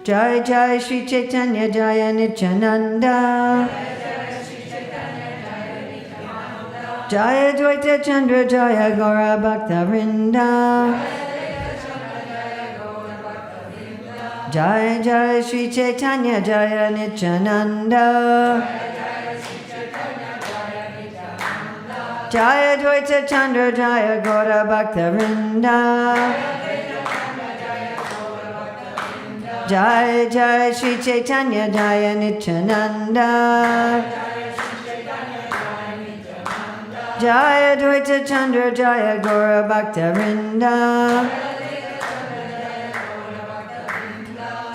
Jai Jai Shri Caitanya Jaya Nityananda. Jaya Dvaita Chandra Jaya Gaura Bhakta Vrinda. Jaya Jaya Shri Caitanya Jaya Nityananda. Jaya Dvaita Chandra Jaya Gaura Bhakta Vrinda. Jaya Jaya Shri Caitanya Jaya Nityananda. Jaya Dvaita Chandra Jaya Gaura Bhakta Vrinda.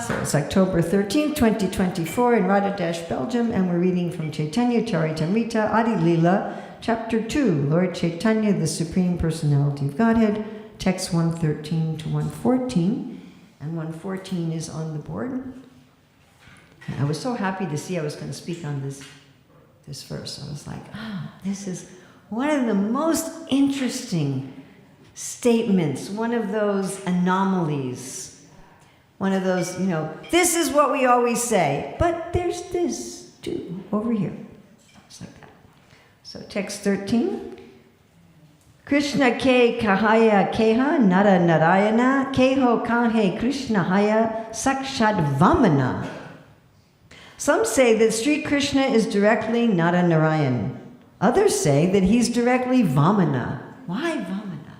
So it's October 13th, 2024 in Radhadesh, Belgium, and we're reading from Caitanya Caritamrita, Adi Lila, Chapter 2, Lord Chaitanya, the Supreme Personality of Godhead, text 113 to 114, and 114 is on the board. I was so happy to see I was going to speak on this verse. I was like, this is one of the most interesting statements, one of those anomalies, one of those, this is what we always say, but there's this too over here. It's like that. So text 13. Krishna ke kahaya keha nara narayana keho kahe Krishna haya sakshat vamana. Some say that Sri Krishna is directly Nara Narayan. Others say that he's directly Vamana. Why Vamana?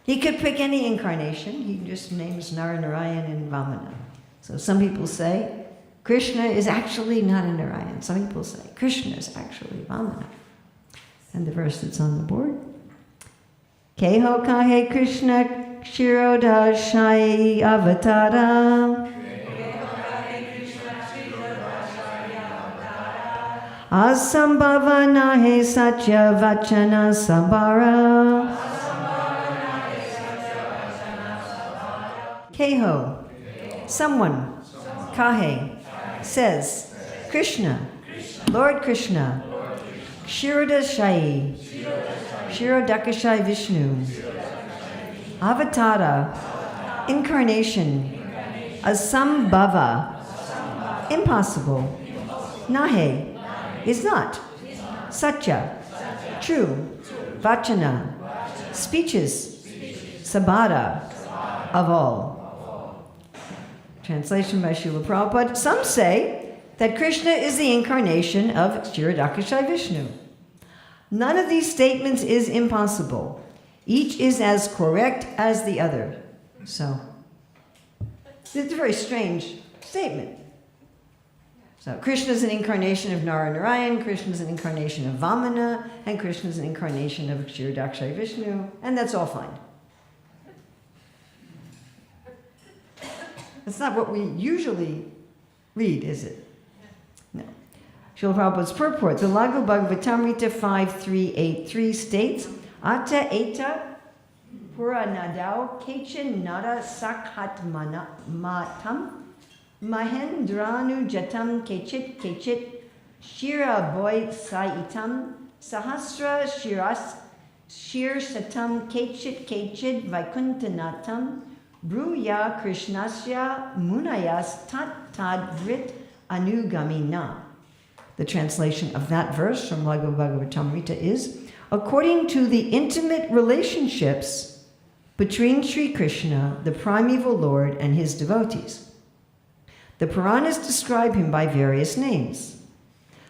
He could pick any incarnation. He just names Nara Narayan and Vamana. So some people say Krishna is actually Nara Narayan. Some people say Krishna is actually Vamana. And the verse that's on the board. Keho kahe Krishna kshiroda shai avatara. Asambhava nahe satya vachana sabara. Keho, someone, kahe, says, Krishna, Lord Krishna, Kshirodakashai, Kshirodakashai Vishnu, Avatara, incarnation, Asambhava, impossible, nahe, is not, satya, true, vachana, speeches, sabara, of all. Translation by Srila Prabhupada. Some say that Krishna is the incarnation of Kshirodakashai Vishnu. None of these statements is impossible. Each is as correct as the other. So, it's a very strange statement. So, Krishna is an incarnation of Nara Narayan, Krishna is an incarnation of Vamana, and Krishna is an incarnation of Kshirodakashai Vishnu, and that's all fine. That's not what we usually read, is it? No. Srila Prabhupada's purport, the Laghu Bhagavatamrita 5383 states, Ata eta puranadau kechin nada sakhat matam mahendranu jatam kechit shira boy saitam sahasra shiras shir satam kechit vaikuntanatam Bruya Krishnasya Munayas Tat Vrit Anugamina. The translation of that verse from Laghu Bhagavatamrita is, according to the intimate relationships between Sri Krishna, the primeval Lord, and his devotees. The Puranas describe him by various names.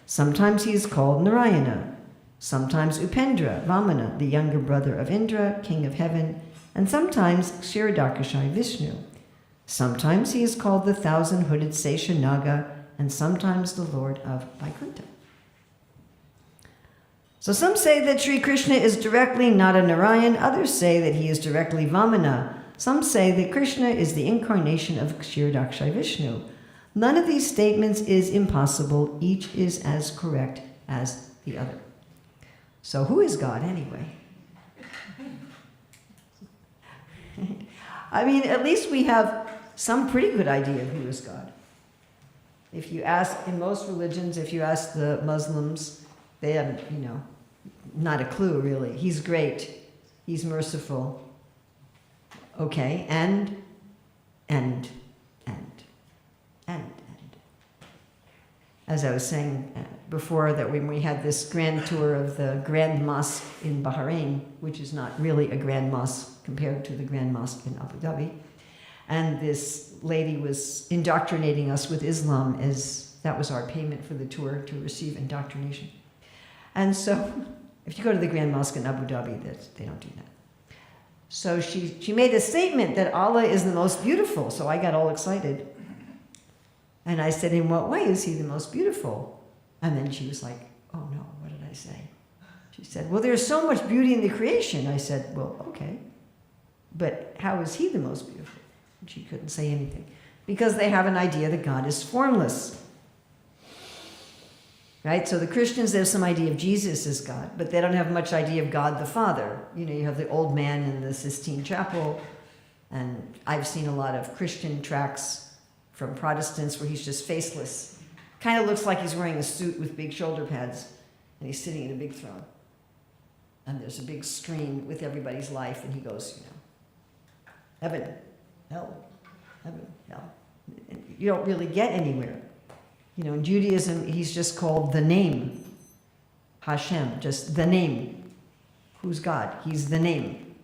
Sometimes he is called Narayana, sometimes Upendra, Vamana, the younger brother of Indra, king of heaven, and sometimes Kshirodakashai Vishnu. Sometimes he is called the thousand-hooded Sesha Naga, and sometimes the Lord of Vaikuntha. So some say that Sri Krishna is directly Nara Narayan, others say that he is directly Vamana. Some say that Krishna is the incarnation of Kshirodakashai Vishnu. None of these statements is impossible, each is as correct as the other. So who is God anyway? I mean, at least we have some pretty good idea of who is God. If you ask, in most religions, if you ask the Muslims, they have, not a clue really. He's great. He's merciful. Okay, and and. As I was saying before, that when we had this grand tour of the Grand Mosque in Bahrain, which is not really a Grand Mosque compared to the Grand Mosque in Abu Dhabi, and this lady was indoctrinating us with Islam, as that was our payment for the tour, to receive indoctrination. And so, if you go to the Grand Mosque in Abu Dhabi, they don't do that. So she made a statement that Allah is the most beautiful, so I got all excited. And I said, in what way is he the most beautiful? And then she was like, oh no, what did I say? She said, well, there's so much beauty in the creation. I said, well, okay, but how is he the most beautiful? And she couldn't say anything. Because they have an idea that God is formless. Right? So the Christians have some idea of Jesus as God, but they don't have much idea of God the Father. You know, you have the old man in the Sistine Chapel, and I've seen a lot of Christian tracts from Protestants where he's just faceless. Kind of looks like he's wearing a suit with big shoulder pads, and he's sitting in a big throne. And there's a big screen with everybody's life, and he goes, you know, heaven, hell, heaven, hell. And you don't really get anywhere. You know, in Judaism, he's just called the name, Hashem, just the name. Who's God? He's the name.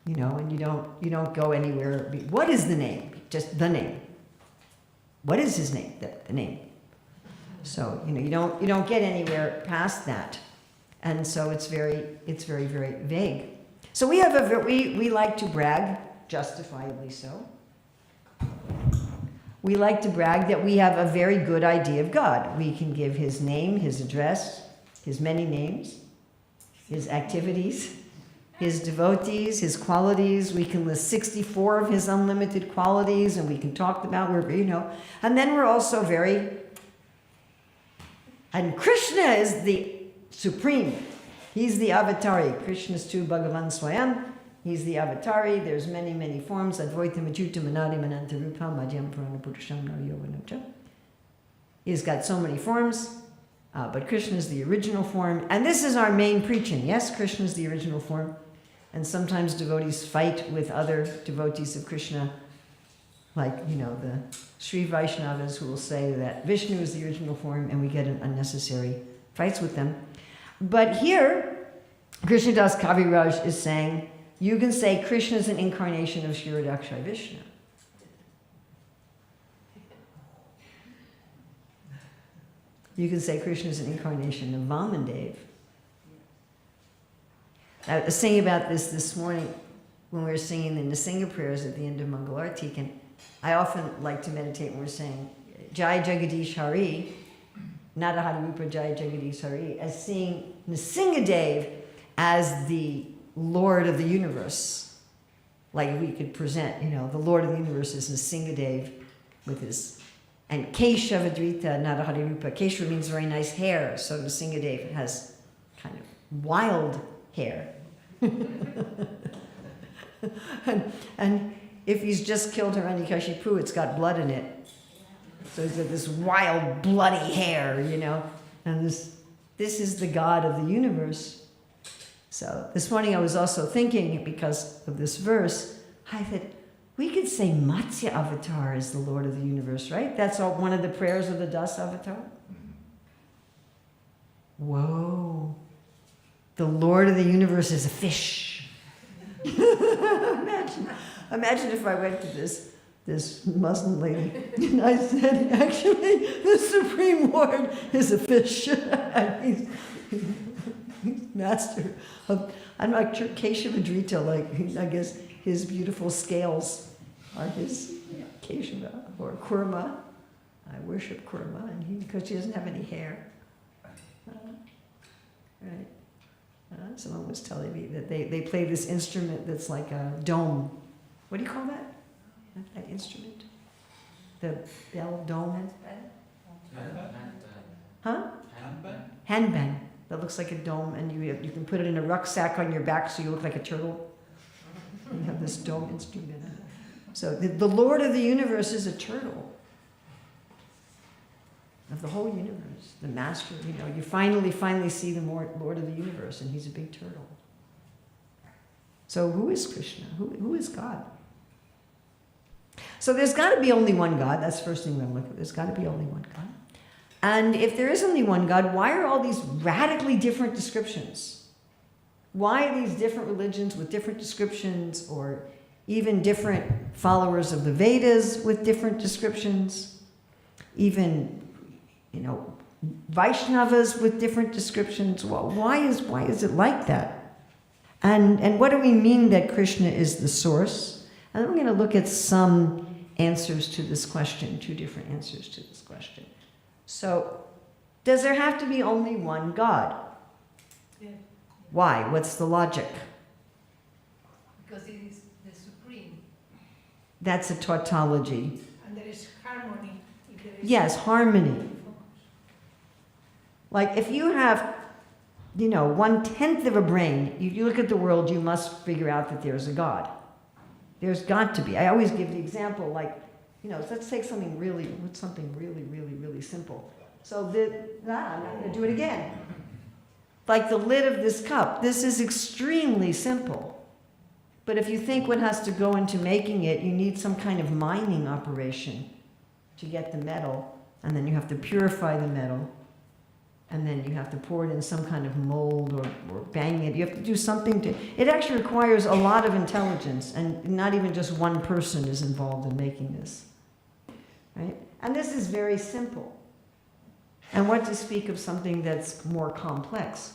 You know, and you don't go anywhere. What is the name? Just the name. What is his name? The name. So, you know, you don't get anywhere past that. And so it's very, very vague. So we like to brag, justifiably so. We like to brag that we have a very good idea of God. We can give his name, his address, his many names, his activities, his devotees, his qualities. We can list 64 of his unlimited qualities, and we can talk about and then we're also and Krishna is the supreme. He's the avatari. Krishna's tu Bhagavan Swayam. He's the avatari. There's many, many forms. Advaitam Achyutam Anadim Anantarupam Madhyam Purana Purusham No Yovanocha. He's got so many forms, but Krishna is the original form. And this is our main preaching. Yes, Krishna is the original form. And sometimes devotees fight with other devotees of Krishna, like, the Sri Vaishnavas, who will say that Vishnu is the original form, and we get in unnecessary fights with them. But here, Krishnadas Kaviraj is saying, you can say Krishna is an incarnation of Shriradakshai Vishnu. You can say Krishna is an incarnation of Vamandev. I was singing about this morning when we were singing the Nrsimha prayers at the end of Mangalarti, and I often like to meditate when we're saying Jai Jagadish Hari, Narahari Rupa Jai Jagadish Hari, as seeing Nrsimhadev as the Lord of the universe. Like we could present, the Lord of the universe is Nrsimhadev with his, and Keshavadrita Narahari Rupa. Keshava means very nice hair, so Nrsimhadev has kind of wild hair. and if he's just killed Hiranyakashipu, it's got blood in it. So he's got this wild, bloody hair, and this is the God of the universe. So this morning I was also thinking, because of this verse, I thought, we could say Matsya Avatar is the Lord of the universe, right? That's one of the prayers of the Das Avatar. Whoa. The Lord of the universe is a fish. Imagine if I went to this Muslim lady and I said, actually, the Supreme Lord is a fish. And he's master of, I'm not sure, Keshavadrita, like, I guess his beautiful scales are his Keshava, or Kurma. I worship Kurma, and because he doesn't have any hair. Right. Someone was telling me that they play this instrument that's like a dome. What do you call that? That instrument? The bell dome? Huh? Handbang. That looks like a dome, and you can put it in a rucksack on your back so you look like a turtle. You have this dome instrument. So the Lord of the universe is a turtle. Of the whole universe, the master, you finally see the Lord of the universe, and he's a big turtle. So who is Krishna? Who is God? So there's got to be only one God. That's the first thing we're going to look at. There's got to be only one God. And if there is only one God, why are all these radically different descriptions? Why are these different religions with different descriptions, or even different followers of the Vedas with different descriptions? Even, Vaishnavas with different descriptions. Well, why is it like that? And what do we mean that Krishna is the source? And then we're going to look at some answers to this question, 2 different answers to this question. So, does there have to be only one God? Yeah. Why? What's the logic? Because it is the supreme. That's a tautology. And there is harmony. If there is Yes, harmony. Like if you have, 1/10 of a brain, you look at the world, you must figure out that there's a God. There's got to be. I always give the example, like, let's take something really, really simple. So I'm not going to do it again. Like the lid of this cup. This is extremely simple. But if you think what has to go into making it, you need some kind of mining operation to get the metal, and then you have to purify the metal, and then you have to pour it in some kind of mold or bang it. You have to do something to... It actually requires a lot of intelligence, and not even just one person is involved in making this. Right? And this is very simple. And what to speak of something that's more complex?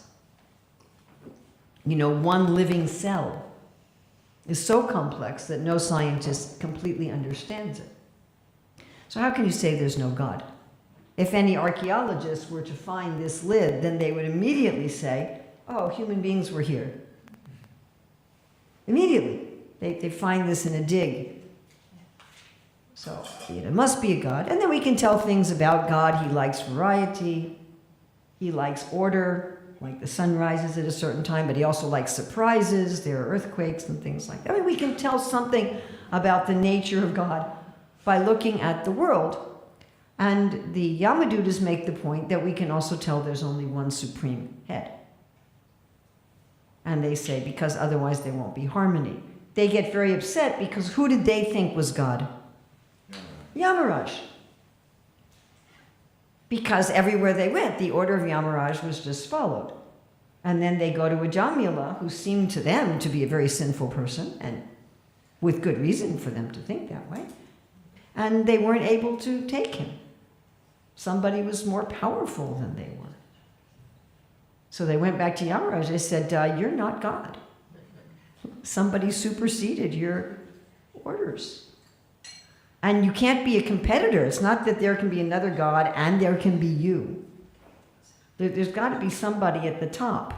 One living cell is so complex that no scientist completely understands it. So how can you say there's no God? If any archaeologists were to find this lid, then they would immediately say, oh, human beings were here. Immediately. They find this in a dig. So it must be a God. And then we can tell things about God. He likes variety. He likes order, like the sun rises at a certain time, but he also likes surprises. There are earthquakes and things like that. I mean, we can tell something about the nature of God by looking at the world. And the Yamadutas make the point that we can also tell there's only one supreme head. And they say, because otherwise there won't be harmony. They get very upset because who did they think was God? Yamaraj. Because everywhere they went, the order of Yamaraj was just followed. And then they go to Urmila, who seemed to them to be a very sinful person, and with good reason for them to think that way. And they weren't able to take him. Somebody was more powerful than they were. So they went back to Yamaraj. They said, you're not God. Somebody superseded your orders. And you can't be a competitor. It's not that there can be another God and there can be you. There's got to be somebody at the top.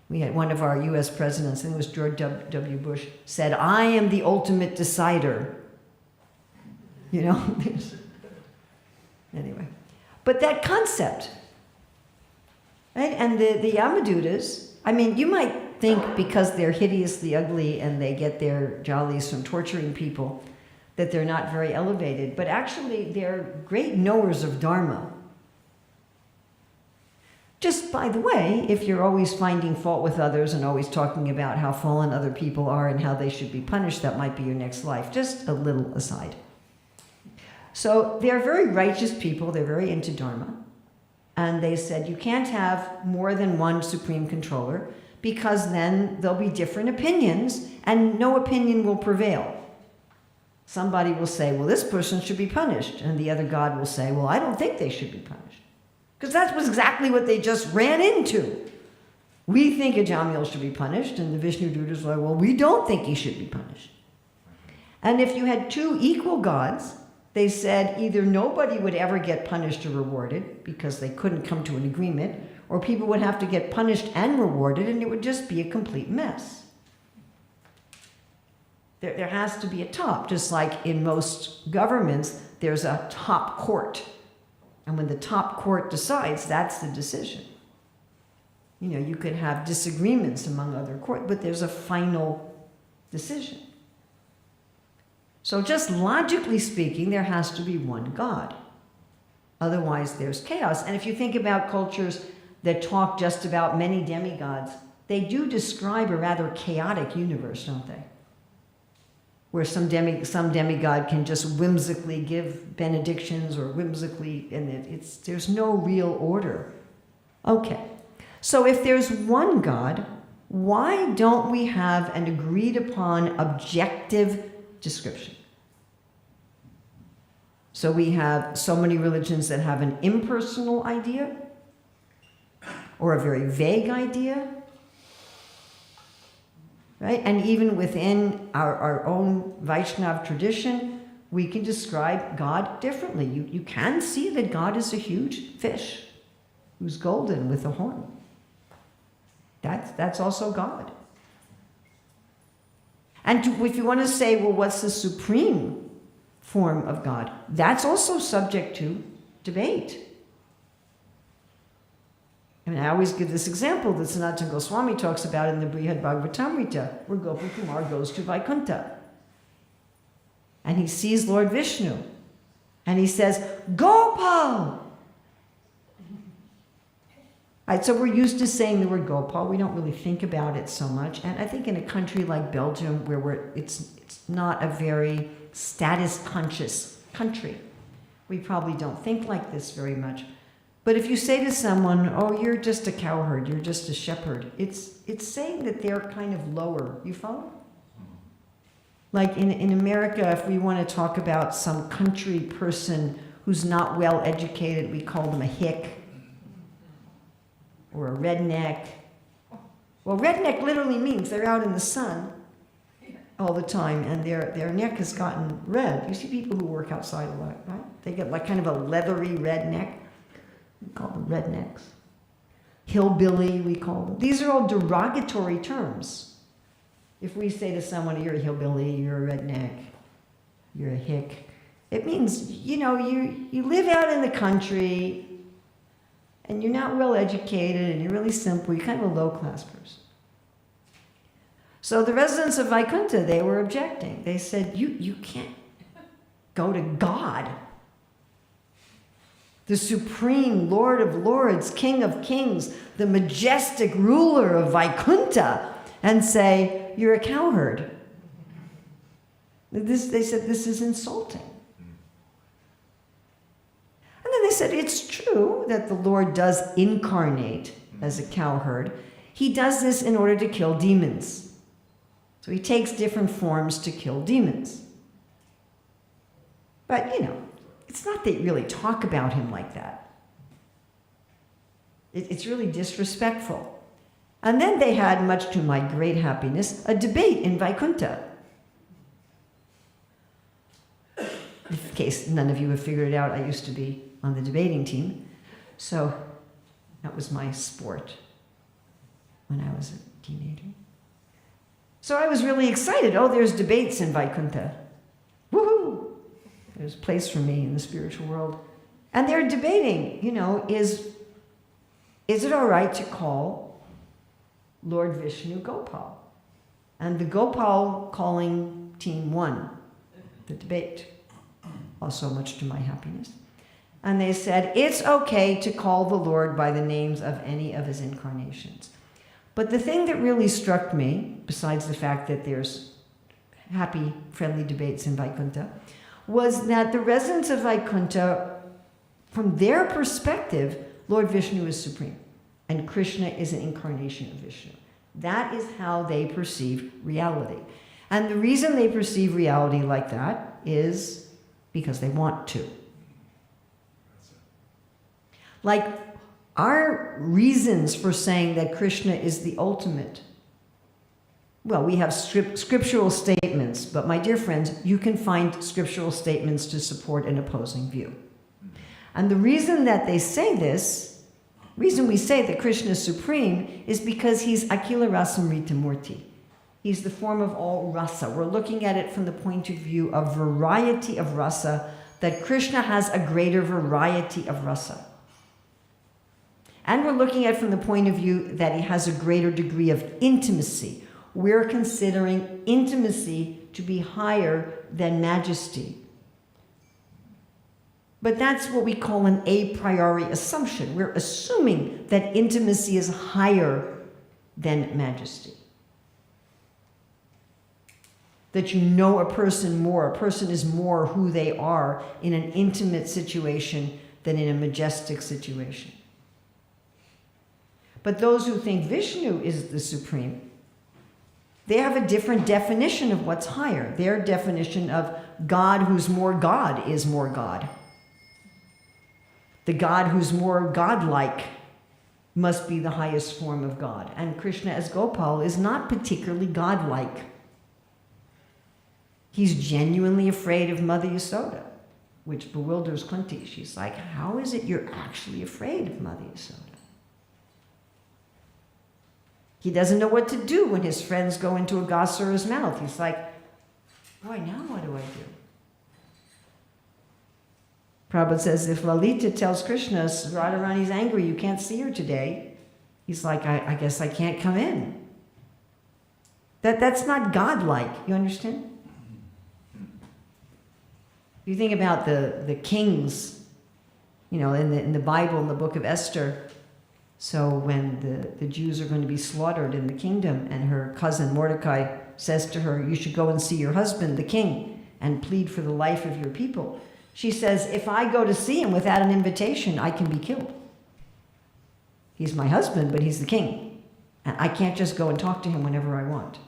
We had one of our U.S. presidents, I think it was George W. Bush, said, I am the ultimate decider. Anyway. But that concept, right? And the Yamadutas, I mean, you might think because they're hideously ugly and they get their jollies from torturing people, that they're not very elevated, but actually they're great knowers of Dharma. Just by the way, if you're always finding fault with others and always talking about how fallen other people are and how they should be punished, that might be your next life. Just a little aside. So they're very righteous people, they're very into Dharma. And they said you can't have more than one supreme controller because then there'll be different opinions and no opinion will prevail. Somebody will say, well, this person should be punished. And the other God will say, well, I don't think they should be punished. Because that was exactly what they just ran into. We think Ajamil should be punished, and the Vishnu Dutas were like, well, we don't think he should be punished. And if you had 2 equal gods, they said either nobody would ever get punished or rewarded because they couldn't come to an agreement, or people would have to get punished and rewarded, and it would just be a complete mess. There has to be a top, just like in most governments, there's a top court. And when the top court decides, that's the decision. You could have disagreements among other courts, but there's a final decision. So just logically speaking, there has to be one God. Otherwise, there's chaos. And if you think about cultures that talk just about many demigods, they do describe a rather chaotic universe, don't they? where some demigod can just whimsically give benedictions or whimsically, and there's no real order. Okay, so if there's one God, why don't we have an agreed upon objective description? So we have so many religions that have an impersonal idea or a very vague idea, right? And even within our own Vaishnav tradition, we can describe God differently. You can see that God is a huge fish who's golden with a horn. That's also God. And if you want to say, well, what's the supreme form of God? That's also subject to debate. I mean, I always give this example that Sanatana Goswami talks about in the Brihad Bhagavatamrita, where Gopakumar goes to Vaikuntha. And he sees Lord Vishnu. And he says, Gopal! Right, so we're used to saying the word Gopal. We don't really think about it so much. And I think in a country like Belgium, where it's not a very status-conscious country, we probably don't think like this very much. But if you say to someone, oh, you're just a cowherd, you're just a shepherd, it's saying that they're kind of lower. You follow? Like in America, if we want to talk about some country person who's not well educated, we call them a hick or a redneck. Well, redneck literally means they're out in the sun all the time and their neck has gotten red. You see people who work outside a lot, right? They get like kind of a leathery red neck. We call them rednecks. Hillbilly, we call them. These are all derogatory terms. If we say to someone, you're a hillbilly, you're a redneck, you're a hick, it means, you live out in the country and you're not well educated and you're really simple, you're kind of a low-class person. So the residents of Vaikuntha, they were objecting. They said, you can't go to God, the supreme Lord of Lords, King of Kings, the majestic ruler of Vaikuntha, and say, you're a cowherd. They said, this is insulting. And then they said, it's true that the Lord does incarnate as a cowherd. He does this in order to kill demons. So he takes different forms to kill demons. But, it's not they really talk about him like that. It's really disrespectful. And then they had, much to my great happiness, a debate in Vaikuntha. In case none of you have figured it out, I used to be on the debating team. So that was my sport when I was a teenager. So I was really excited. Oh, there's debates in Vaikuntha. Woohoo! There's a place for me in the spiritual world. And they're debating, is it all right to call Lord Vishnu Gopal? And the Gopal calling team won the debate, also much to my happiness. And they said, it's okay to call the Lord by the names of any of his incarnations. But the thing that really struck me, besides the fact that there's happy, friendly debates in Vaikuntha, was that the residents of Vaikuntha, from their perspective, Lord Vishnu is supreme, and Krishna is an incarnation of Vishnu. That is how they perceive reality. And the reason they perceive reality like that is because they want to. Like, our reasons for saying that Krishna is the ultimate, well, we have scriptural statements, but my dear friends, you can find scriptural statements to support an opposing view. And the reason that they say this, reason we say that Krishna is supreme, is because he's Akila Rasamrita Murti. He's the form of all rasa. We're looking at it from the point of view of variety of rasa, that Krishna has a greater variety of rasa. And we're looking at it from the point of view that he has a greater degree of intimacy. We're considering intimacy to be higher than majesty. But that's what we call an a priori assumption. We're assuming that intimacy is higher than majesty. That you know a person more. A person is more who they are in an intimate situation than in a majestic situation. But those who think Vishnu is the supreme, they have a different definition of what's higher. Their definition of God who's more God is more God. The God who's more godlike must be the highest form of God. And Krishna as Gopal is not particularly godlike. He's genuinely afraid of Mother Yasoda, which bewilders Kunti. She's like, how is it you're actually afraid of Mother Yasoda? He doesn't know what to do when his friends go into Aghasura's mouth. He's like, boy, now what do I do? Prabhupada says, if Lalita tells Krishna, Radharani's angry, you can't see her today, he's like, I guess I can't come in. That's not godlike, you understand? You think about the kings, in the Bible, in the book of Esther. So when the Jews are going to be slaughtered in the kingdom, and her cousin Mordecai says to her, you should go and see your husband, the king, and plead for the life of your people. She says, if I go to see him without an invitation, I can be killed. He's my husband, but he's the king. And I can't just go and talk to him whenever I want.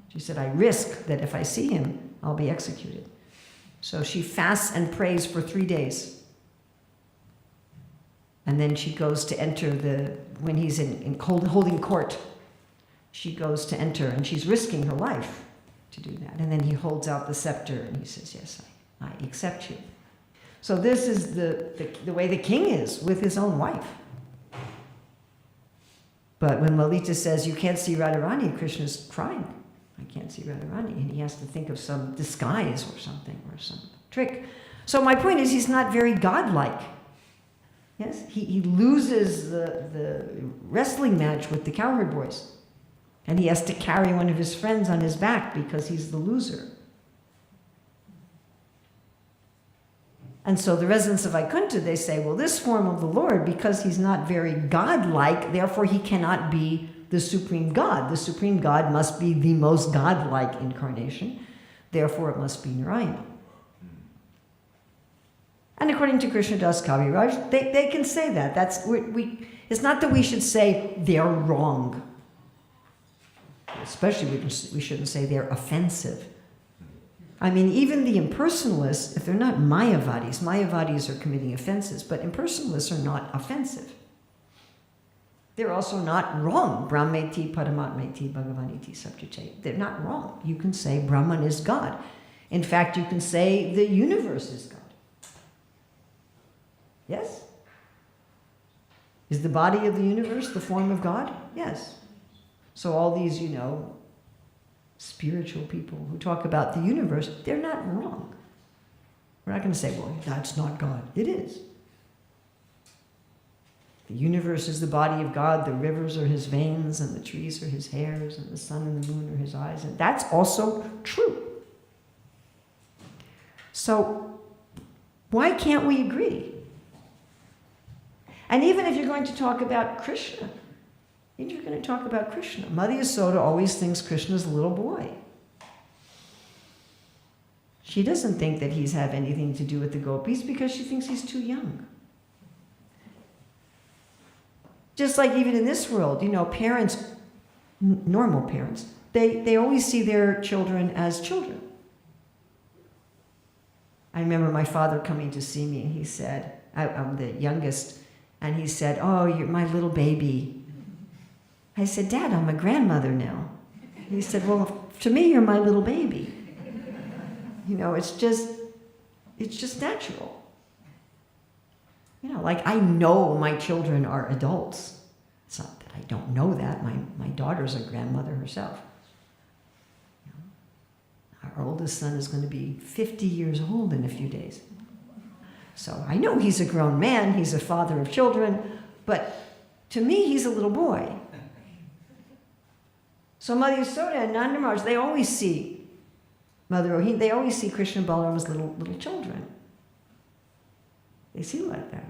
She said, I risk that if I see him, I'll be executed. So she fasts and prays for 3 days. And then she goes to enter when he's in holding court, she goes to enter, and she's risking her life to do that. And then he holds out the scepter, and he says, yes, I accept you. So this is the way the king is with his own wife. But when Lalita says, you can't see Radharani, Krishna's crying. I can't see Radharani. And he has to think of some disguise or something, or some trick. So my point is, he's not very godlike. Yes, he loses the wrestling match with the cowherd boys. And he has to carry one of his friends on his back because he's the loser. And so the residents of Vaikuntha, they say, well, this form of the Lord, because he's not very godlike, therefore he cannot be the supreme God. The supreme God must be the most godlike incarnation. Therefore it must be Narayana. And according to Krishnadas Kaviraj, they can say that. It's not that we should say they're wrong. Especially we shouldn't say they're offensive. I mean, even the impersonalists, if they're not Mayavadis are committing offenses, but impersonalists are not offensive. They're also not wrong. Brahmeti, Paramatmeti, Bhagavaniti, Sabjate. They're not wrong. You can say Brahman is God. In fact, you can say the universe is God. Yes? Is the body of the universe the form of God? Yes. So all these, spiritual people who talk about the universe, they're not wrong. We're not going to say, well, that's not God. It is. The universe is the body of God, the rivers are his veins, and the trees are his hairs, and the sun and the moon are his eyes, and that's also true. So, why can't we agree? And even if you're going to talk about Krishna, Mother Yasoda always thinks Krishna's a little boy. She doesn't think that he's had anything to do with the gopis because she thinks he's too young. Just like even in this world, parents, normal parents, they always see their children as children. I remember my father coming to see me, and he said, I'm the youngest, and he said, oh, you're my little baby. I said, Dad, I'm a grandmother now. He said, well, to me, you're my little baby. It's just natural. Like I know my children are adults. It's not that I don't know that. My daughter's a grandmother herself. Our oldest son is going to be 50 years old in a few days. So I know he's a grown man, he's a father of children, but to me, he's a little boy. So Mother Yasoda and Nanda Maharaj, they always see Mother Rohini, they always see Krishna and Balaram as little children. They see like that.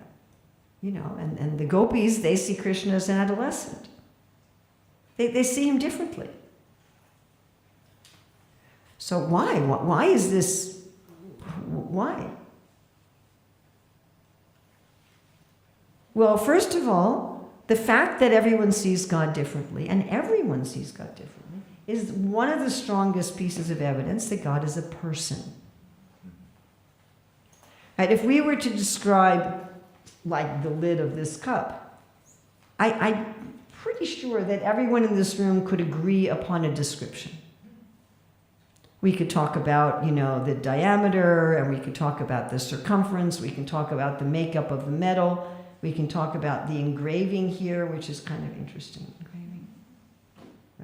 And the gopis, they see Krishna as an adolescent. They see him differently. So why? Why is this? Why? Well, first of all, the fact that everyone sees God differently, and everyone sees God differently, is one of the strongest pieces of evidence that God is a person. Right? If we were to describe, like, the lid of this cup, I'm pretty sure that everyone in this room could agree upon a description. We could talk about, the diameter, and we could talk about the circumference, we can talk about the makeup of the metal, we can talk about the engraving here, which is kind of interesting. Engraving.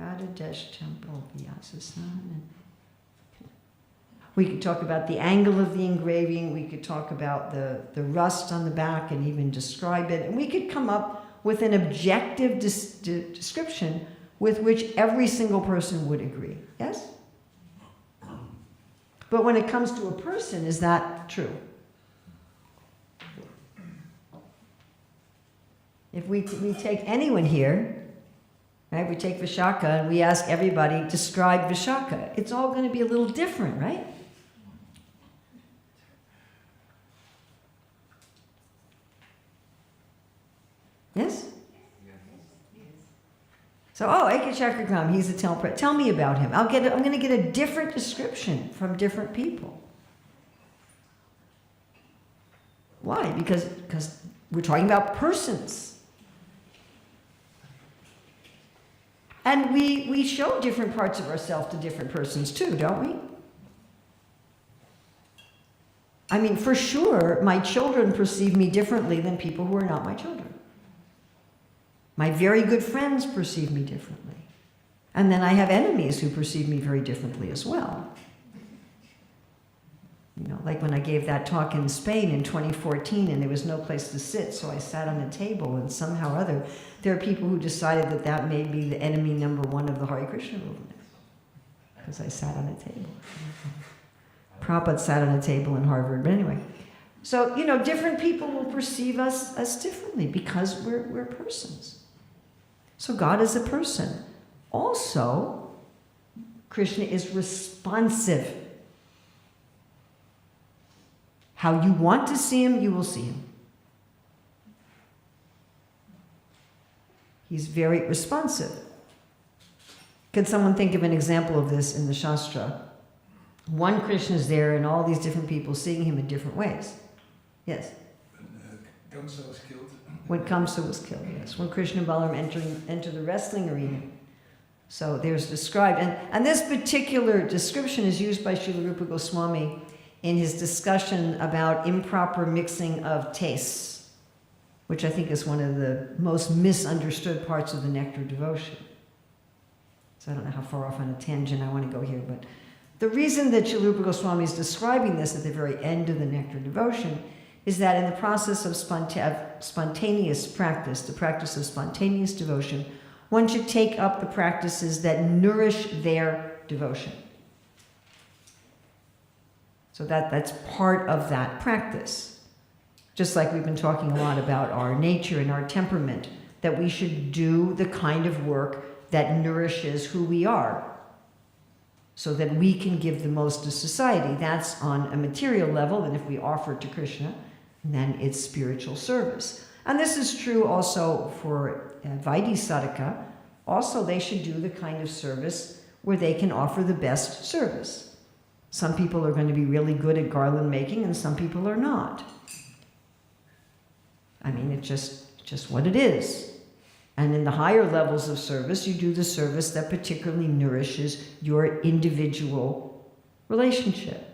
Radhadesh Temple, Vyasasan. We could talk about the angle of the engraving, we could talk about the rust on the back and even describe it, and we could come up with an objective description with which every single person would agree. Yes? But when it comes to a person, is that true? If we take anyone here, right, we take Vishaka and we ask everybody, describe Vishaka, it's all going to be a little different, right? Yes? So, Ekachakrakam, he's a temple. Tell me about him. I'm going to get a different description from different people. Why? Because we're talking about persons. And we show different parts of ourselves to different persons too, don't we? I mean, for sure, my children perceive me differently than people who are not my children. My very good friends perceive me differently. And then I have enemies who perceive me very differently as well. Like when I gave that talk in Spain in 2014 and there was no place to sit, so I sat on a table, and somehow or other, there are people who decided that that may be the enemy number one of the Hare Krishna movement. Because I sat on a table. Prabhupada sat on a table in Harvard, but anyway. So, different people will perceive us differently because we're persons. So God is a person. Also, Krishna is responsive. How you want to see him, you will see him. He's very responsive. Can someone think of an example of this in the Shastra? One Krishna is there and all these different people seeing him in different ways. Yes? When Kamsa was killed. When Kamsa was killed, yes. When Krishna and Balaram enter the wrestling arena. So there's described. And this particular description is used by Srila Rupa Goswami in his discussion about improper mixing of tastes, which I think is one of the most misunderstood parts of the nectar devotion. So I don't know how far off on a tangent I want to go here, but the reason that Srila Rupa Goswami is describing this at the very end of the nectar devotion is that in the process of spontaneous practice, the practice of spontaneous devotion, one should take up the practices that nourish their devotion. So that's part of that practice. Just like we've been talking a lot about our nature and our temperament, that we should do the kind of work that nourishes who we are, so that we can give the most to society. That's on a material level, and if we offer it to Krishna, then it's spiritual service. And this is true also for Vaidhi Sadhaka. Also, they should do the kind of service where they can offer the best service. Some people are going to be really good at garland making, and some people are not. I mean, it's just what it is. And in the higher levels of service, you do the service that particularly nourishes your individual relationship.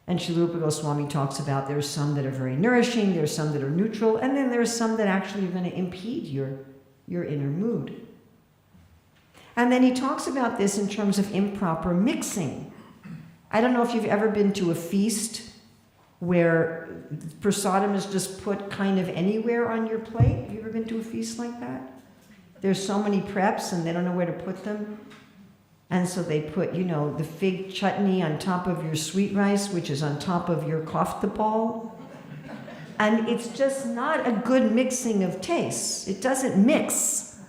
And Srila Rupa Goswami talks about there's some that are very nourishing, there's some that are neutral, and then there's some that actually are going to impede your inner mood. And then he talks about this in terms of improper mixing. I don't know if you've ever been to a feast where prasadam is just put kind of anywhere on your plate. Have you ever been to a feast like that? There's so many preps and they don't know where to put them. And so they put, the fig chutney on top of your sweet rice, which is on top of your kofta ball. And it's just not a good mixing of tastes. It doesn't mix.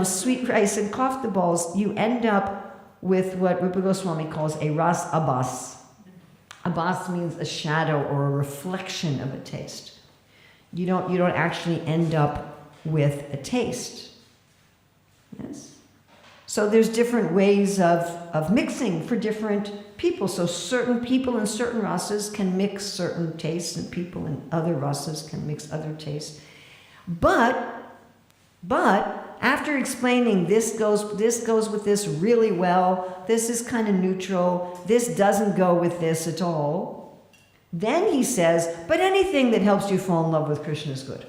Sweet rice and kofta balls, you end up with what Rupa Goswami calls a ras abhas. Abhas means a shadow or a reflection of a taste. You don't actually end up with a taste. Yes? So there's different ways of mixing for different people. So certain people in certain rasas can mix certain tastes, and people in other rasas can mix other tastes. But after explaining this goes with this really well, this is kind of neutral, this doesn't go with this at all, then he says, but anything that helps you fall in love with Krishna is good.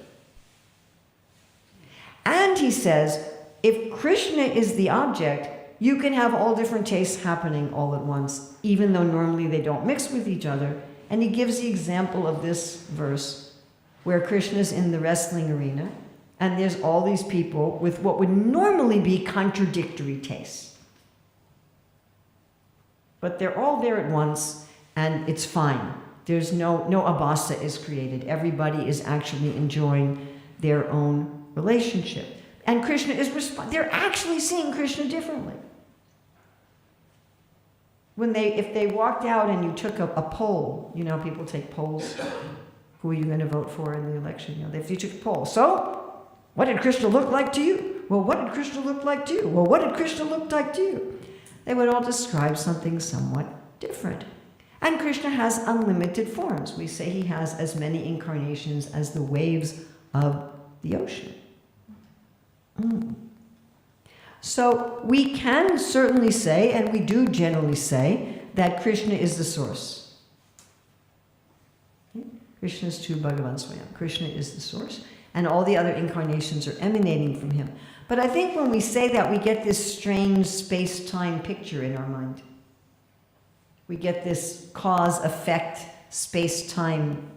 And he says, if Krishna is the object, you can have all different tastes happening all at once, even though normally they don't mix with each other. And he gives the example of this verse where Krishna is in the wrestling arena, and there's all these people with what would normally be contradictory tastes. But they're all there at once, and it's fine. There's no abhasa is created. Everybody is actually enjoying their own relationship. And Krishna is they're actually seeing Krishna differently. If they walked out and you took a poll, people take polls. Who are you going to vote for in the election? If you took a poll. So, what did Krishna look like to you? Well, what did Krishna look like to you? Well, what did Krishna look like to you? They would all describe something somewhat different. And Krishna has unlimited forms. We say he has as many incarnations as the waves of the ocean. So we can certainly say, and we do generally say, that Krishna is the source. Krishna is tu Bhagavan Swayam. Krishna is the source, and all the other incarnations are emanating from him. But I think when we say that, we get this strange space-time picture in our mind. We get this cause-effect space-time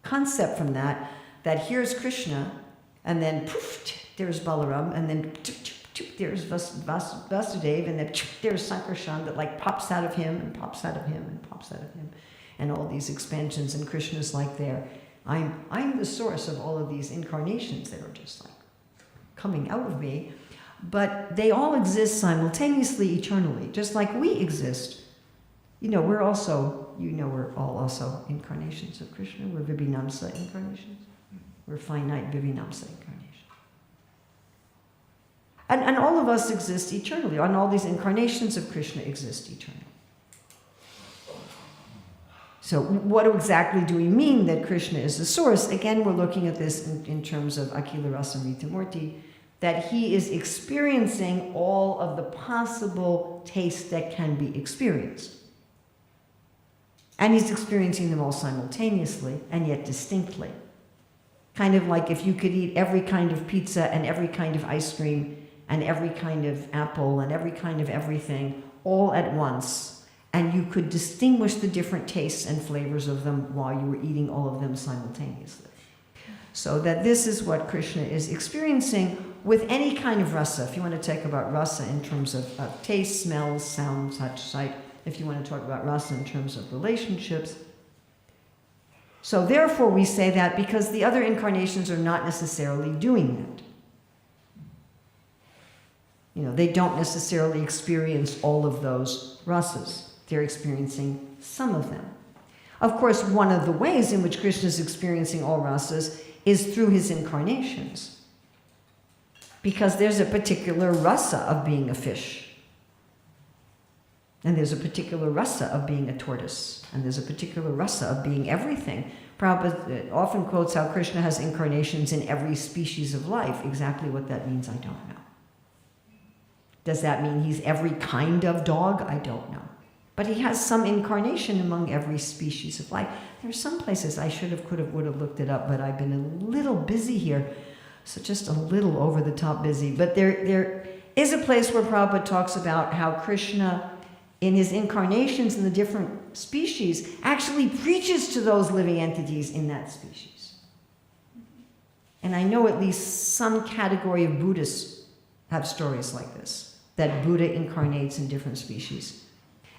concept from that here's Krishna, and then poof, there's Balaram, and then there's Vasudeva, and then there's Sankarshan that pops out of him, and pops out of him, and pops out of him, and all these expansions, and Krishna's there. I'm the source of all of these incarnations that are just coming out of me, but they all exist simultaneously, eternally, just like we exist. We're all also incarnations of Krishna. We're Vibhinamsa incarnations. We're finite Vibhinamsa incarnations. And all of us exist eternally, and all these incarnations of Krishna exist eternally. So what exactly do we mean that Krishna is the source? Again, we're looking at this in terms of Akila Rasamrita Murti, that he is experiencing all of the possible tastes that can be experienced. And he's experiencing them all simultaneously and yet distinctly. Kind of like if you could eat every kind of pizza and every kind of ice cream and every kind of apple and every kind of everything all at once, and you could distinguish the different tastes and flavors of them while you were eating all of them simultaneously. So that this is what Krishna is experiencing with any kind of rasa. If you want to talk about rasa in terms of taste, smells, sound, touch, sight, if you want to talk about rasa in terms of relationships. So therefore we say that because the other incarnations are not necessarily doing that. They don't necessarily experience all of those rasas. They're experiencing some of them. Of course, one of the ways in which Krishna is experiencing all rasas is through his incarnations. Because there's a particular rasa of being a fish. And there's a particular rasa of being a tortoise. And there's a particular rasa of being everything. Prabhupada often quotes how Krishna has incarnations in every species of life. Exactly what that means, I don't know. Does that mean he's every kind of dog? I don't know. But he has some incarnation among every species of life. There are some places I would have looked it up, but I've been a little busy here. So just a little over the top busy. But there is a place where Prabhupada talks about how Krishna, in his incarnations in the different species, actually preaches to those living entities in that species. And I know at least some category of Buddhists have stories like this, that Buddha incarnates in different species.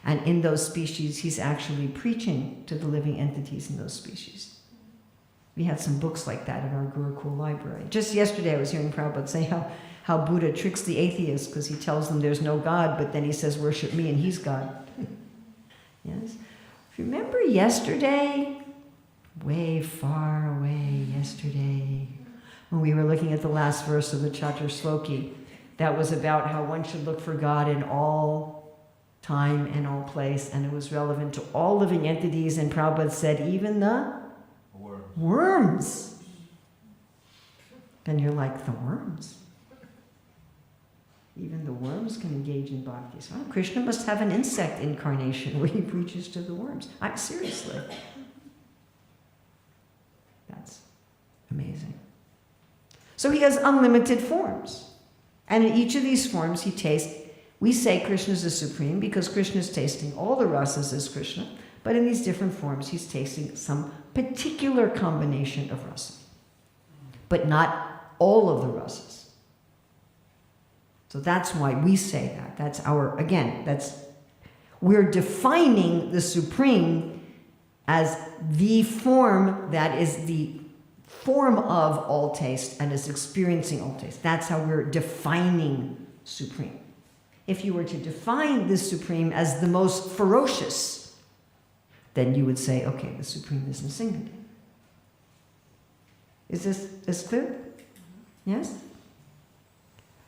And in those species, he's actually preaching to the living entities in those species. We had some books like that in our Gurukul library. Just yesterday I was hearing Prabhupada say how Buddha tricks the atheists because he tells them there's no God, but then he says, worship me, and he's God. Yes? Remember yesterday, way far away yesterday, when we were looking at the last verse of the Chaturshloki, that was about how one should look for God in all time and all place, and it was relevant to all living entities, and Prabhupada said, even the worms. Then you're like, the worms? Even the worms can engage in bhakti. So Krishna must have an insect incarnation where he preaches to the worms. Seriously. That's amazing. So he has unlimited forms. And in each of these forms he tastes. We say Krishna is the supreme because Krishna is tasting all the rasas as Krishna. But in these different forms he's tasting some particular combination of rasas. But not all of the rasas. So that's why we say that. That's our, again, we're defining the Supreme as the form that is the form of all taste and is experiencing all taste. That's how we're defining Supreme. If you were to define the Supreme as the most ferocious, then you would say, okay, the Supreme is Nrsimhadev. Is this clear? Yes?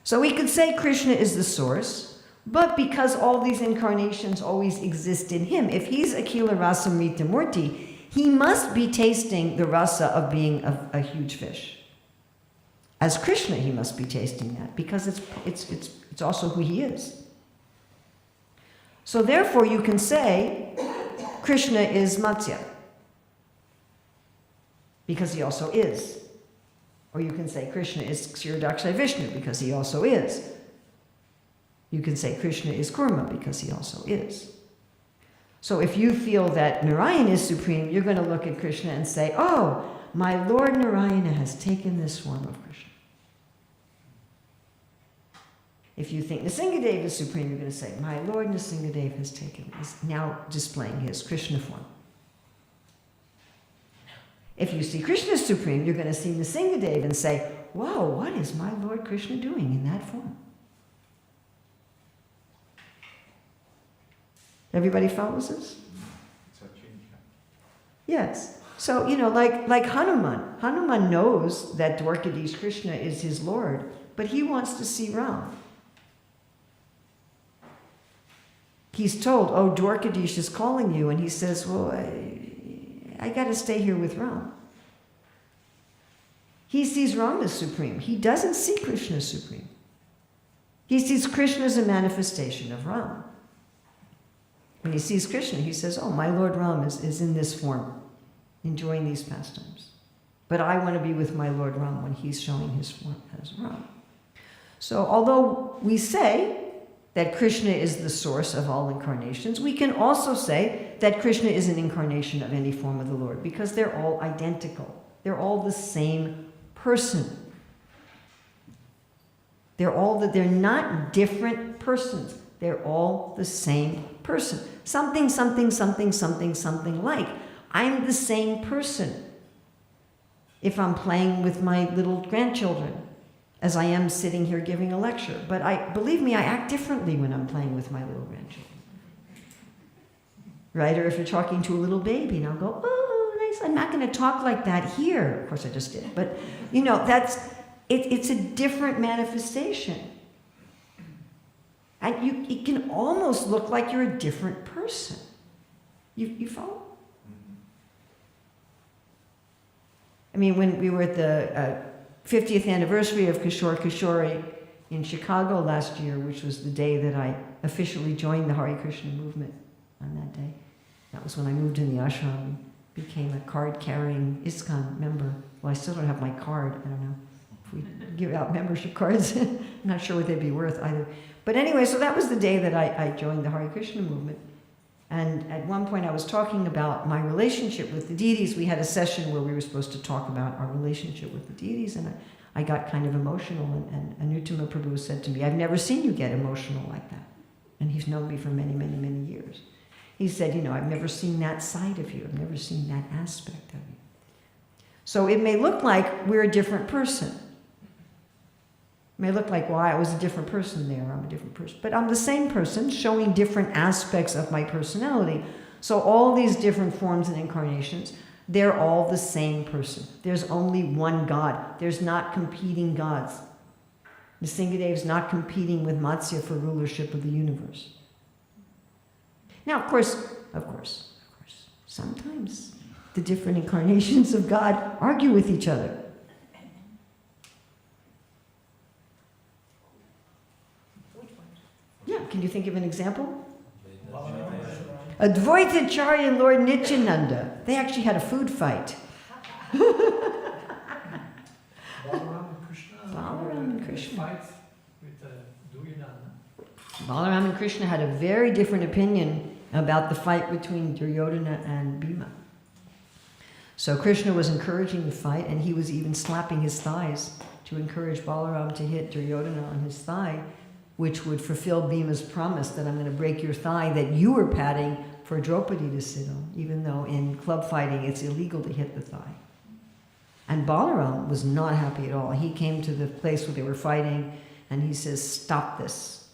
So we could say Krishna is the source, but because all these incarnations always exist in him, if he's Akila Rasamrita Murti, he must be tasting the rasa of being a huge fish. As Krishna, he must be tasting that because it's also who he is. So therefore, you can say Krishna is Matsya because he also is. Or you can say Krishna is Kshirodakshay Vishnu because he also is. You can say Krishna is Kurma because he also is. So if you feel that Narayan is supreme, you're going to look at Krishna and say, oh, my Lord Narayana has taken this form of Krishna. If you think Nrsimhadev is supreme, you're going to say, my Lord Nrsimhadev has taken, is now displaying his Krishna form. If you see Krishna as supreme, you're going to see Nrsimhadev and say, wow, what is my Lord Krishna doing in that form? Everybody follows this? Yes. So, like Hanuman. Hanuman knows that Dwarkadish Krishna is his Lord, but he wants to see Ram. He's told, oh, Dwarkadish is calling you, and he says, well, I got to stay here with Ram. He sees Ram as supreme. He doesn't see Krishna as supreme. He sees Krishna as a manifestation of Ram. When he sees Krishna, he says, oh, my Lord Ram is in this form, enjoying these pastimes. But I want to be with my Lord Ram when he's showing his form as Ram. So although we say that Krishna is the source of all incarnations, we can also say that Krishna is an incarnation of any form of the Lord because they're all identical. They're all the same person. They're not different persons. They're all the same person. Something, something, something, something, something like. I'm the same person if I'm playing with my little grandchildren as I am sitting here giving a lecture. But believe me, I act differently when I'm playing with my little grandchildren. Right? Or if you're talking to a little baby, and I'll go, oh, nice. I'm not going to talk like that here. Of course, I just did. But, it's a different manifestation. And it can almost look like you're a different person. You follow? I mean, when we were at the 50th anniversary of Kishore Kishori in Chicago last year, which was the day that I officially joined the Hare Krishna movement on that day. That was when I moved in the ashram and became a card-carrying ISKCON member. Well, I still don't have my card. I don't know if we give out membership cards. I'm not sure what they'd be worth either. But anyway, so that was the day that I joined the Hare Krishna movement. And at one point I was talking about my relationship with the deities. We had a session where we were supposed to talk about our relationship with the deities, and I got kind of emotional, and Anuttama Prabhu said to me, I've never seen you get emotional like that. And he's known me for many, many, many years. He said, I've never seen that side of you. I've never seen that aspect of you. So it may look like we're a different person. It may look like, well, I was a different person there, I'm a different person. But I'm the same person showing different aspects of my personality. So all these different forms and incarnations, they're all the same person. There's only one God. There's not competing gods. Nrsimhadev is not competing with Matsya for rulership of the universe. Now, of course, sometimes the different incarnations of God argue with each other. Yeah, can you think of an example? Advaitacharya and Lord Nityananda. They actually had a food fight. Balaram and Krishna. Fight with Duryodhana. Balaram and Krishna had a very different opinion about the fight between Duryodhana and Bhima. So Krishna was encouraging the fight, and he was even slapping his thighs to encourage Balaram to hit Duryodhana on his thigh, which would fulfill Bhima's promise that I'm going to break your thigh that you were patting for Draupadi to sit on, even though in club fighting it's illegal to hit the thigh. And Balaram was not happy at all. He came to the place where they were fighting, and he says, "Stop this."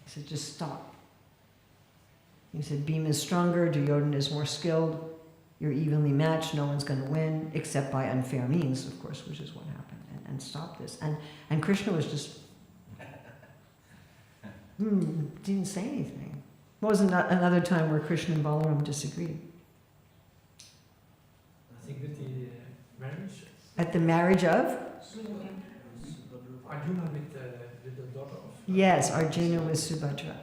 He said, "Just stop." He said, Bhima is stronger, Duryodhana is more skilled, you're evenly matched, no one's going to win, except by unfair means, of course, which is what happened. And stop this. And Krishna was just, didn't say anything. What was another time where Krishna and Balaram disagreed? I think with the marriage. At the marriage of? Arjuna with the daughter of. Yes, Arjuna with Subhadra.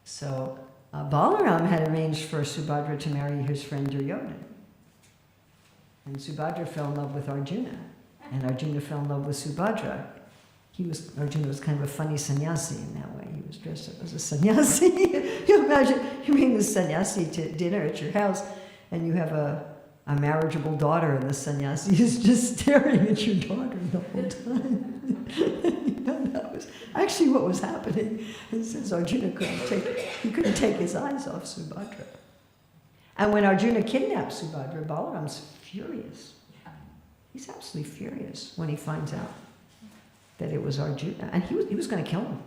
So Balaram had arranged for Subhadra to marry his friend Duryodhana. And Subhadra fell in love with Arjuna. And Arjuna fell in love with Subhadra. Arjuna was kind of a funny sannyasi in that way. He was dressed up as a sannyasi. You imagine, you bring the sannyasi to dinner at your house, and you have a marriageable daughter, and the sannyasi is just staring at your daughter the whole time. That was actually what was happening. And since Arjuna couldn't take his eyes off Subhadra. And when Arjuna kidnapped Subhadra, Balaram's furious. He's absolutely furious when he finds out that it was Arjuna. And he was going to kill him.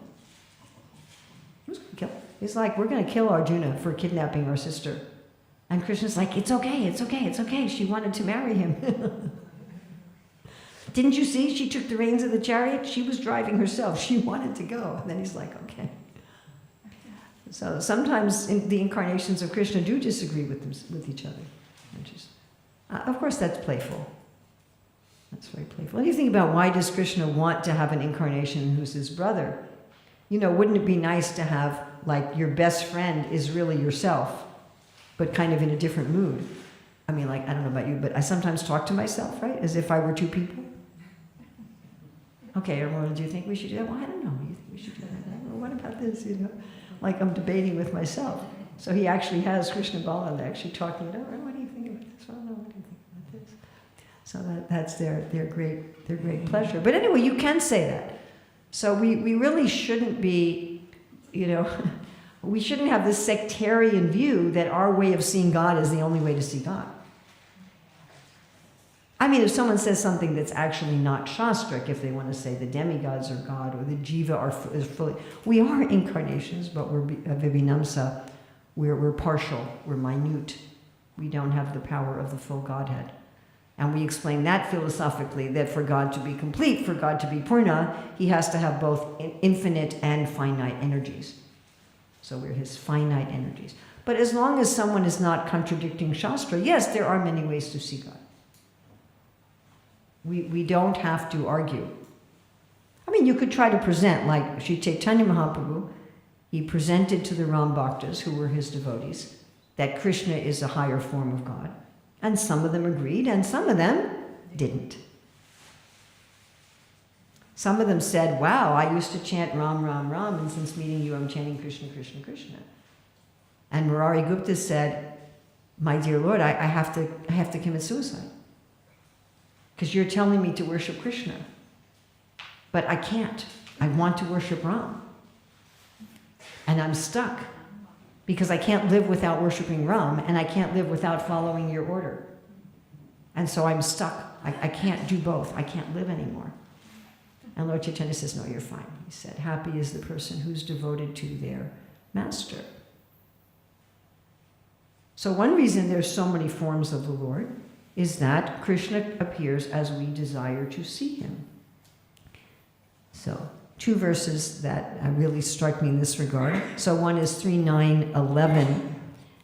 He was going to kill him. He's like, we're going to kill Arjuna for kidnapping our sister. And Krishna's like, it's okay. She wanted to marry him. Didn't you see? She took the reins of the chariot. She was driving herself. She wanted to go. And then he's like, okay. So sometimes the incarnations of Krishna do disagree with each other. Of course, that's playful. That's very playful. What do you think about why does Krishna want to have an incarnation who's his brother? Wouldn't it be nice to have, like, your best friend is really yourself, but kind of in a different mood? I mean, like, I don't know about you, but I sometimes talk to myself, right? As if I were two people. Okay, everyone, do you think we should do that? Well, I don't know. You think we should do that? Well, what about this, Like I'm debating with myself. So he actually has Krishna Balaram actually talking it over. What do you think about this? Well, no, what do you think about this? So that's their great pleasure. But anyway, you can say that. So we really shouldn't be, we shouldn't have this sectarian view that our way of seeing God is the only way to see God. I mean, if someone says something that's actually not Shastric, if they want to say the demigods are God or the Jiva is fully... We are incarnations, but we're Vibhinamsa. We're partial. We're minute. We don't have the power of the full Godhead. And we explain that philosophically, that for God to be complete, for God to be Purna, he has to have both infinite and finite energies. So we're his finite energies. But as long as someone is not contradicting Shastra, yes, there are many ways to see God. We don't have to argue. I mean, you could try to present, like Sri Caitanya Mahaprabhu, he presented to the Ram Bhaktas, who were his devotees, that Krishna is a higher form of God. And some of them agreed, and some of them didn't. Some of them said, wow, I used to chant Ram, Ram, Ram, and since meeting you, I'm chanting Krishna, Krishna, Krishna. And Murari Gupta said, my dear Lord, I have to commit suicide. Because you're telling me to worship Krishna. But I can't. I want to worship Ram. And I'm stuck. Because I can't live without worshiping Ram, and I can't live without following your order. And so I'm stuck. I can't do both. I can't live anymore. And Lord Chaitanya says, no, you're fine. He said, happy is the person who's devoted to their master. So one reason there's so many forms of the Lord is that Krishna appears as we desire to see him. So 2 verses that really strike me in this regard. So one is 3:9:11,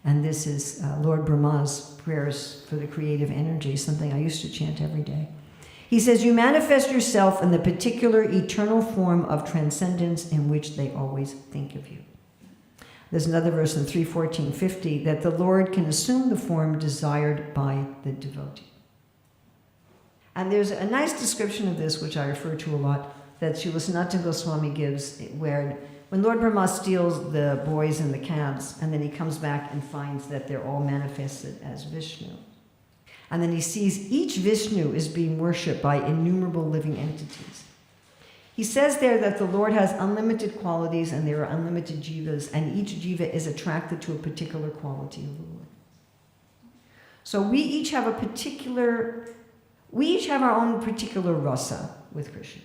and this is Lord Brahma's prayers for the creative energy, something I used to chant every day. He says, you manifest yourself in the particular eternal form of transcendence in which they always think of you. There's another verse in 3:14:50 that the Lord can assume the form desired by the devotee. And there's a nice description of this, which I refer to a lot, that Srila Sanatana Goswami gives, where when Lord Brahma steals the boys and the calves, and then he comes back and finds that they're all manifested as Vishnu. And then he sees each Vishnu is being worshipped by innumerable living entities. He says there that the Lord has unlimited qualities and there are unlimited jivas, and each jiva is attracted to a particular quality of the Lord. So we each have our own particular rasa with Krishna.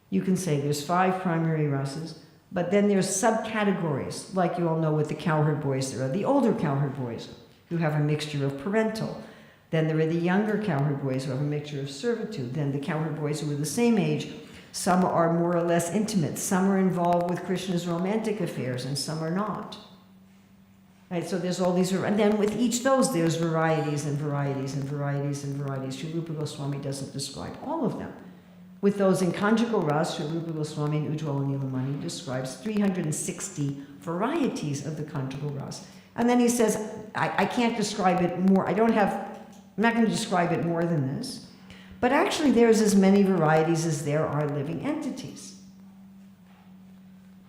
You can say there's 5 primary rasas, but then there's subcategories, like you all know with the cowherd boys. There are the older cowherd boys who have a mixture of parental. Then there are the younger cowherd boys who have a mixture of servitude. Then the cowherd boys who are the same age. Some are more or less intimate. Some are involved with Krishna's romantic affairs, and some are not. Right? So there's all these, and then with each of those, there's varieties and varieties and varieties and varieties. Sri Rupa Goswami doesn't describe all of them. With those in conjugal ras, Sri Rupa Goswami and Ujjwala Nilamani describes 360 varieties of the conjugal ras. And then he says, I can't describe it more. I'm not going to describe it more than this. But actually, there's as many varieties as there are living entities.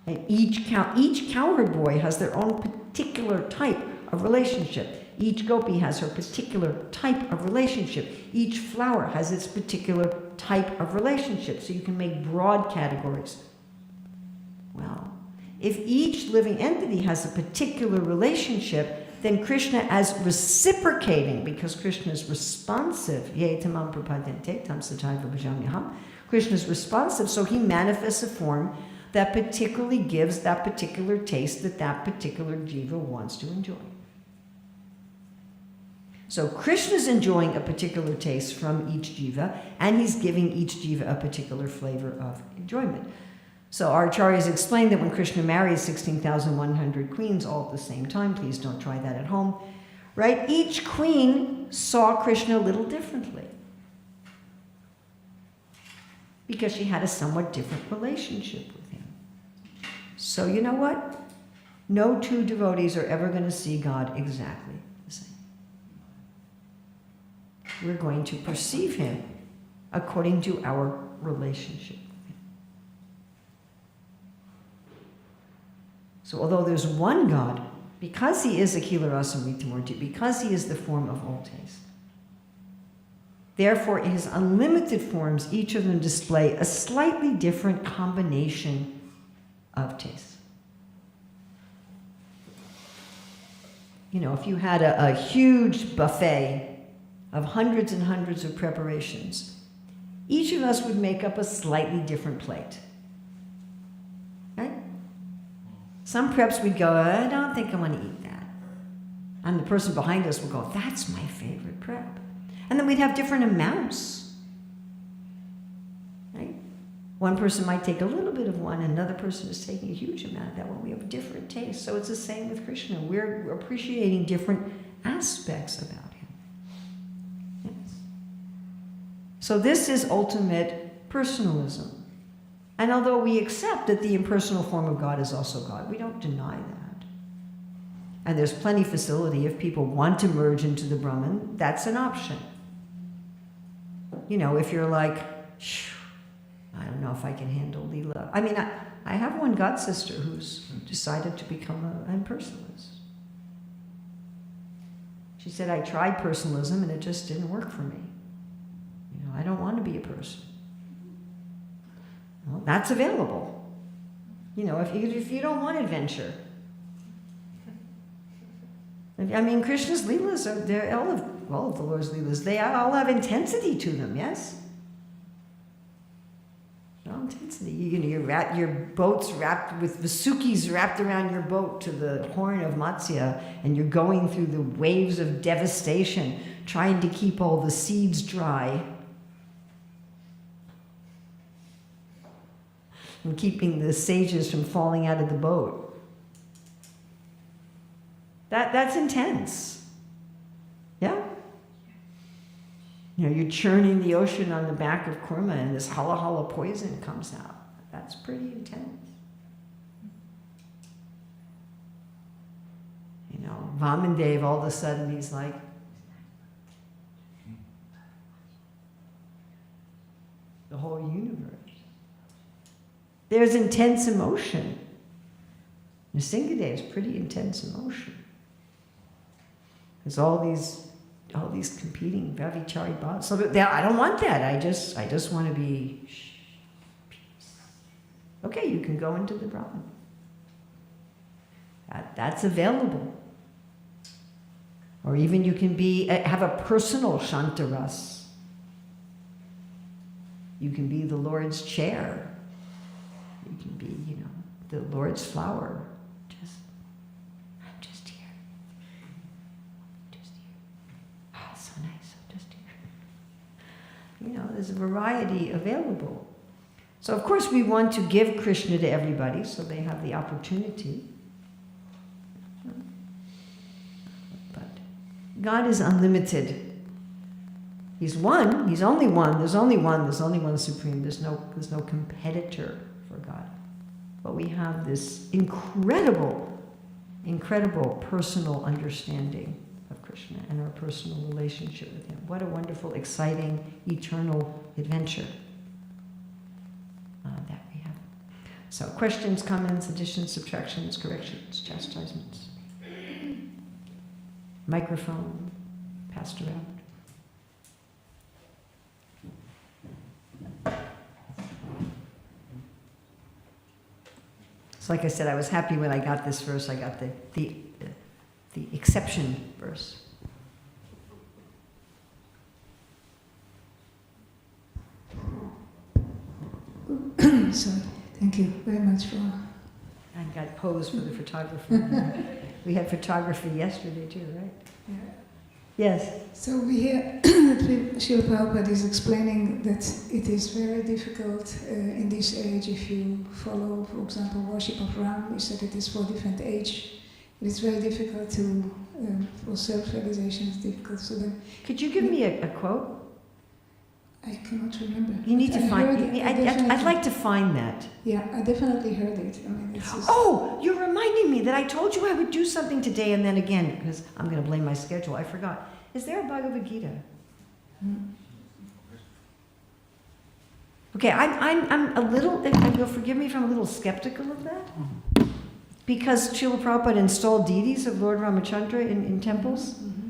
And each cowherd boy has their own particular type of relationship. Each gopi has her particular type of relationship. Each flower has its particular type of relationship. So you can make broad categories. Well, if each living entity has a particular relationship, then Krishna, as reciprocating, because Krishna is responsive, ye tamam prapadyante tam sataiva bhajamyaham, Krishna is responsive, so he manifests a form that particularly gives that particular taste that particular jiva wants to enjoy. So Krishna is enjoying a particular taste from each jiva, and he's giving each jiva a particular flavor of enjoyment. So our acharyas explained that when Krishna marries 16,100 queens all at the same time, please don't try that at home, right? Each queen saw Krishna a little differently because she had a somewhat different relationship with him. So you know what? No 2 devotees are ever going to see God exactly the same. We're going to perceive him according to our relationship. So although there's one God, because he is Akhila Rasa Ritamurti, because he is the form of all taste, therefore in his unlimited forms, each of them display a slightly different combination of tastes. You know, if you had a huge buffet of hundreds and hundreds of preparations, each of us would make up a slightly different plate. Some preps we'd go, I don't think I want to eat that. And the person behind us would go, that's my favorite prep. And then we'd have different amounts. Right? One person might take a little bit of one, another person is taking a huge amount of that one. We have different tastes. So it's the same with Krishna. We're appreciating different aspects about him. Yes. So this is ultimate personalism. And although we accept that the impersonal form of God is also God, we don't deny that. And there's plenty of facility if people want to merge into the Brahman, that's an option. You know, if you're like, I don't know if I can handle Lila. I mean, I have one god sister who's decided to become an impersonalist. She said, I tried personalism and it just didn't work for me. You know, I don't want to be a person. Well, that's available. You know, if you don't want adventure. I mean, Krishna's Leelas they're all of the Lord's Leelas, they all have intensity to them, yes? your boat's wrapped with Vasukis wrapped around your boat to the horn of Matsya, and you're going through the waves of devastation, trying to keep all the seeds dry and keeping the sages from falling out of the boat. That's intense. Yeah? You're churning the ocean on the back of kurma and this hala poison comes out. That's pretty intense. Vamandev, all of a sudden he's like, the whole universe. There's intense emotion. Nrsingadev is pretty intense emotion. There's all these competing Vavichari bhavas. So I don't want that. I just want to be peace. Okay, you can go into the Brahman. That's available. Or even you can have a personal Shantaras. You can be the Lord's chair. You can be, the Lord's flower. I'm just here. Just here. Oh, so nice. I'm just here. There's a variety available. So of course we want to give Krishna to everybody so they have the opportunity. God is unlimited. He's one. He's only one. There's only one. There's only one supreme. There's no competitor for God. But we have this incredible personal understanding of Krishna and our personal relationship with him. What a wonderful, exciting, eternal adventure that we have. So questions, comments, additions, subtractions, corrections, chastisements. Microphone passed around. So like I said, I was happy when I got this verse. I got the exception verse. So, thank you very much for... I got posed for the photographer. We had photography yesterday too, right? Yeah. Yes. So we hear that Srila Prabhupada is explaining that it is very difficult in this age if you follow, for example, worship of Ram. He said it is for different age. It is very difficult for self-realization is difficult. So then, could you give me a quote? I cannot remember. You need to find it. I'd like to find that. Yeah, I definitely heard it. I mean, it's just... Oh, you're reminding me that I told you I would do something today and then again, because I'm going to blame my schedule. I forgot. Is there a Bhagavad Gita? Okay, I'm a little, and you'll forgive me if I'm a little skeptical of that. Because Srila Prabhupada installed deities of Lord Ramachandra in temples. Mm-hmm.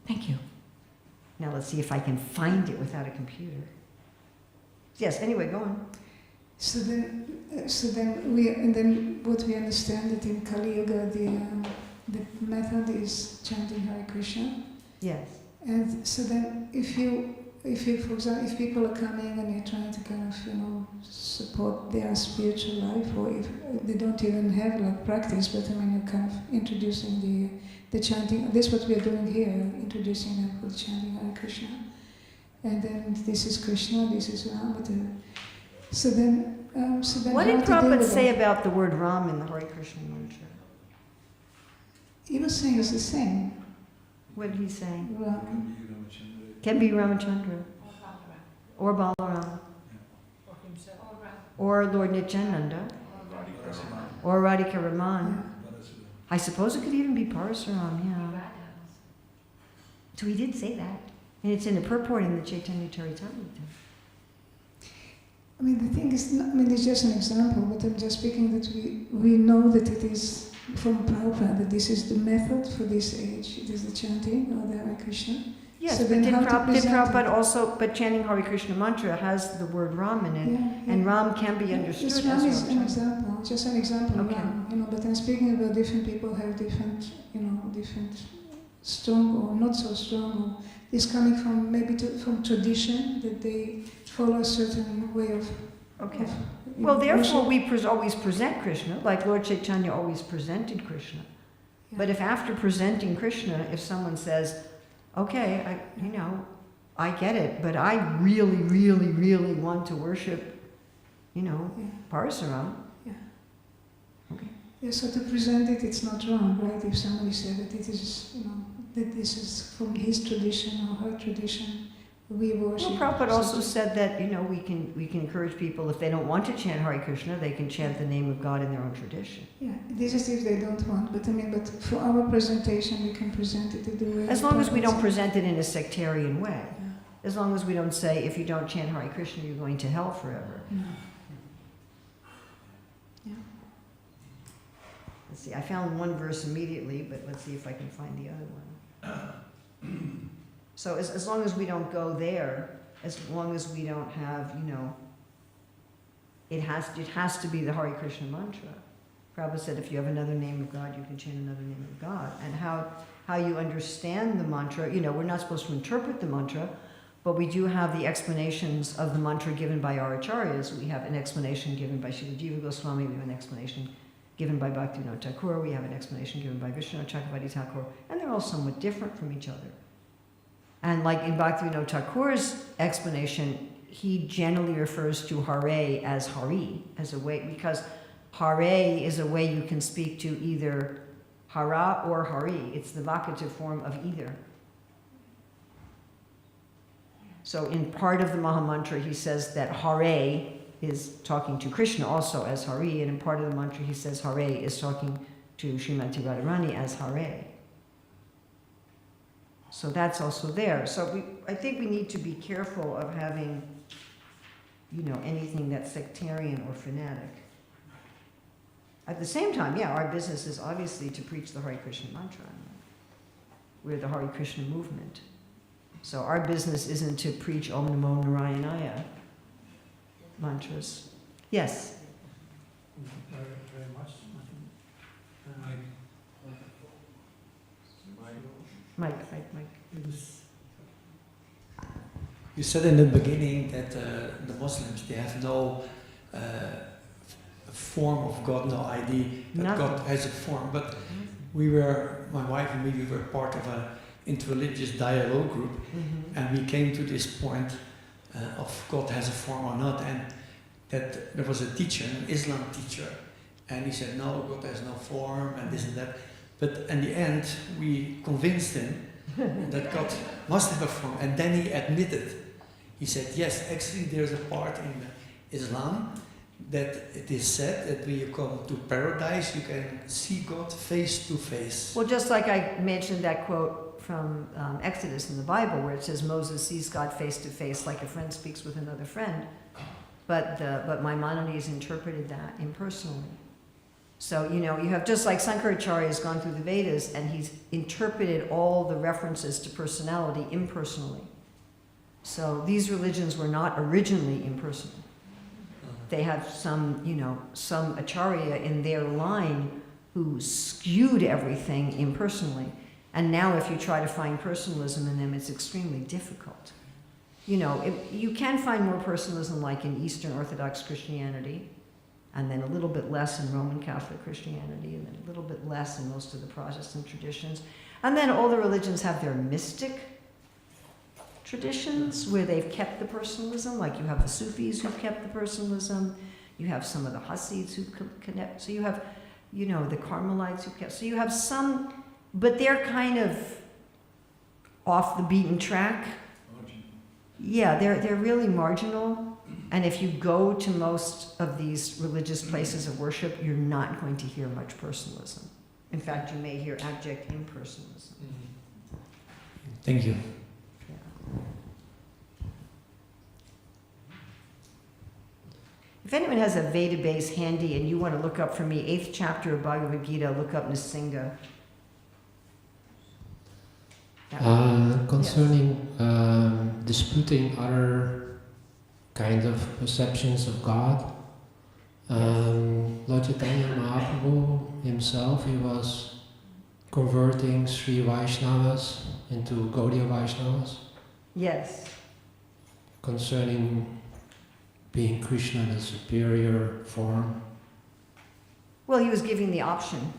Thank you. Now let's see if I can find it without a computer. Yes, anyway, go on. So then what we understand that in Kali Yuga the method is chanting Hare Krishna. Yes. And so then if you for example, if people are coming and you're trying to kind of, support their spiritual life, or if they don't even have practice, but you're kind of introducing the chanting. This is what we are doing here, introducing them with chanting Hare Krishna. And then this is Krishna, this is Ram. So then What did Prabhupada say about the word Ram in the Hare Krishna mantra? He was saying it's the same. What did he say? Ram. Can be Ramachandra. Or Balaram. Or himself. Or Lord Nityananda. Or Radhika Raman. I suppose it could even be Parasuram, yeah. So he did say that. And it's in the purport in the Caitanya Caritamrita. I mean, the thing is, it's just an example, but I'm just speaking that we know that it is from Prabhupada, that this is the method for this age. It is the chanting of the Hare Krishna. Yes, so but did Prabhupada also, but chanting Hare Krishna mantra has the word Ram in it, yeah. And Ram can be understood This as Ram is Ram. an example, just an example Okay. of Ram, but I'm speaking about different people have different, different strong or not so strong, or this coming from maybe from tradition, that they follow a certain way of Okay. of Well, therefore, worship. we always present Krishna, like Lord Chaitanya always presented Krishna. Yeah. But if after presenting Krishna, if someone says, okay, I get it, but I really, really, really want to worship, Yeah. Parasaram. Yeah, so to present it, it's not wrong, right? If somebody said that it is, that this is from his tradition or her tradition, we worship. Well, Prabhupada also such a- said that, we can encourage people, if they don't want to chant Hare Krishna, they can chant the name of God in their own tradition. Yeah, this is if they don't want, but but for our presentation, we can present it the way. As long as we don't Prabhupada present it in a sectarian way. said. As long as we don't say, if you don't chant Hare Krishna, you're going to hell forever. Yeah. Yeah. Let's see, I found one verse immediately, but let's see if I can find the other one. So as long as we don't go there, as long as we don't have, it has to be the Hare Krishna mantra. Prabhupada said if you have another name of God, you can chant another name of God. And how you understand the mantra, we're not supposed to interpret the mantra, but we do have the explanations of the mantra given by our acharyas. We have an explanation given by Srila Jiva Goswami, we have an explanation given by Bhaktivinoda Thakur, we have an explanation given by Vishnu Chakravarti Thakur, and they're all somewhat different from each other. And like in Bhaktivinoda Thakur's explanation, he generally refers to Hare as Hari, as a way, because Hare is a way you can speak to either Hara or Hari. It's the vocative form of either. So in part of the Mahamantra, he says that Hare is talking to Krishna also as Hari, and in part of the mantra, he says Hare is talking to Srimati Radharani as Hare. So that's also there. So I think we need to be careful of having, anything that's sectarian or fanatic. At the same time, our business is obviously to preach the Hare Krishna mantra. We're the Hare Krishna movement. So our business isn't to preach Om Namo Narayanaya mantras. Yes? Very, very much. Mike. You said in the beginning that the Muslims, they have no form of God, no idea that Nothing. God has a form. But my wife and me, we were part of an interreligious dialogue group, and we came to this point of God has a form or not, and that there was a teacher, an Islam teacher, and he said, no, God has no form, and this and that. But in the end, we convinced him that God must have a form, and then he admitted. He said, yes, actually there's a part in Islam that it is said that when you come to paradise, you can see God face to face. Well, just like I mentioned that quote from Exodus in the Bible, where it says Moses sees God face to face like a friend speaks with another friend, but Maimonides interpreted that impersonally. So, you have just like Sankaracharya has gone through the Vedas and he's interpreted all the references to personality impersonally. So these religions were not originally impersonal. They have some acharya in their line who skewed everything impersonally. And now if you try to find personalism in them, it's extremely difficult. You can find more personalism like in Eastern Orthodox Christianity, and then a little bit less in Roman Catholic Christianity, and then a little bit less in most of the Protestant traditions. And then all the religions have their mystic traditions where they've kept the personalism, like you have the Sufis who've kept the personalism, you have some of the Hasids who connect, so you have, the Carmelites who've kept, so you have some, but they're kind of off the beaten track. Yeah, they're really marginal. And if you go to most of these religious places of worship, you're not going to hear much personalism. In fact, you may hear abject impersonalism. Thank you. Yeah. If anyone has a Veda base handy and you want to look up for me, 8th chapter of Bhagavad Gita, look up Nisinga. Concerning disputing other kind of perceptions of God, Lord Chaitanya Mahaprabhu himself, he was converting Sri Vaishnavas into Gaudiya Vaishnavas. Yes. Concerning being Krishna in a superior form. Well, he was giving the option,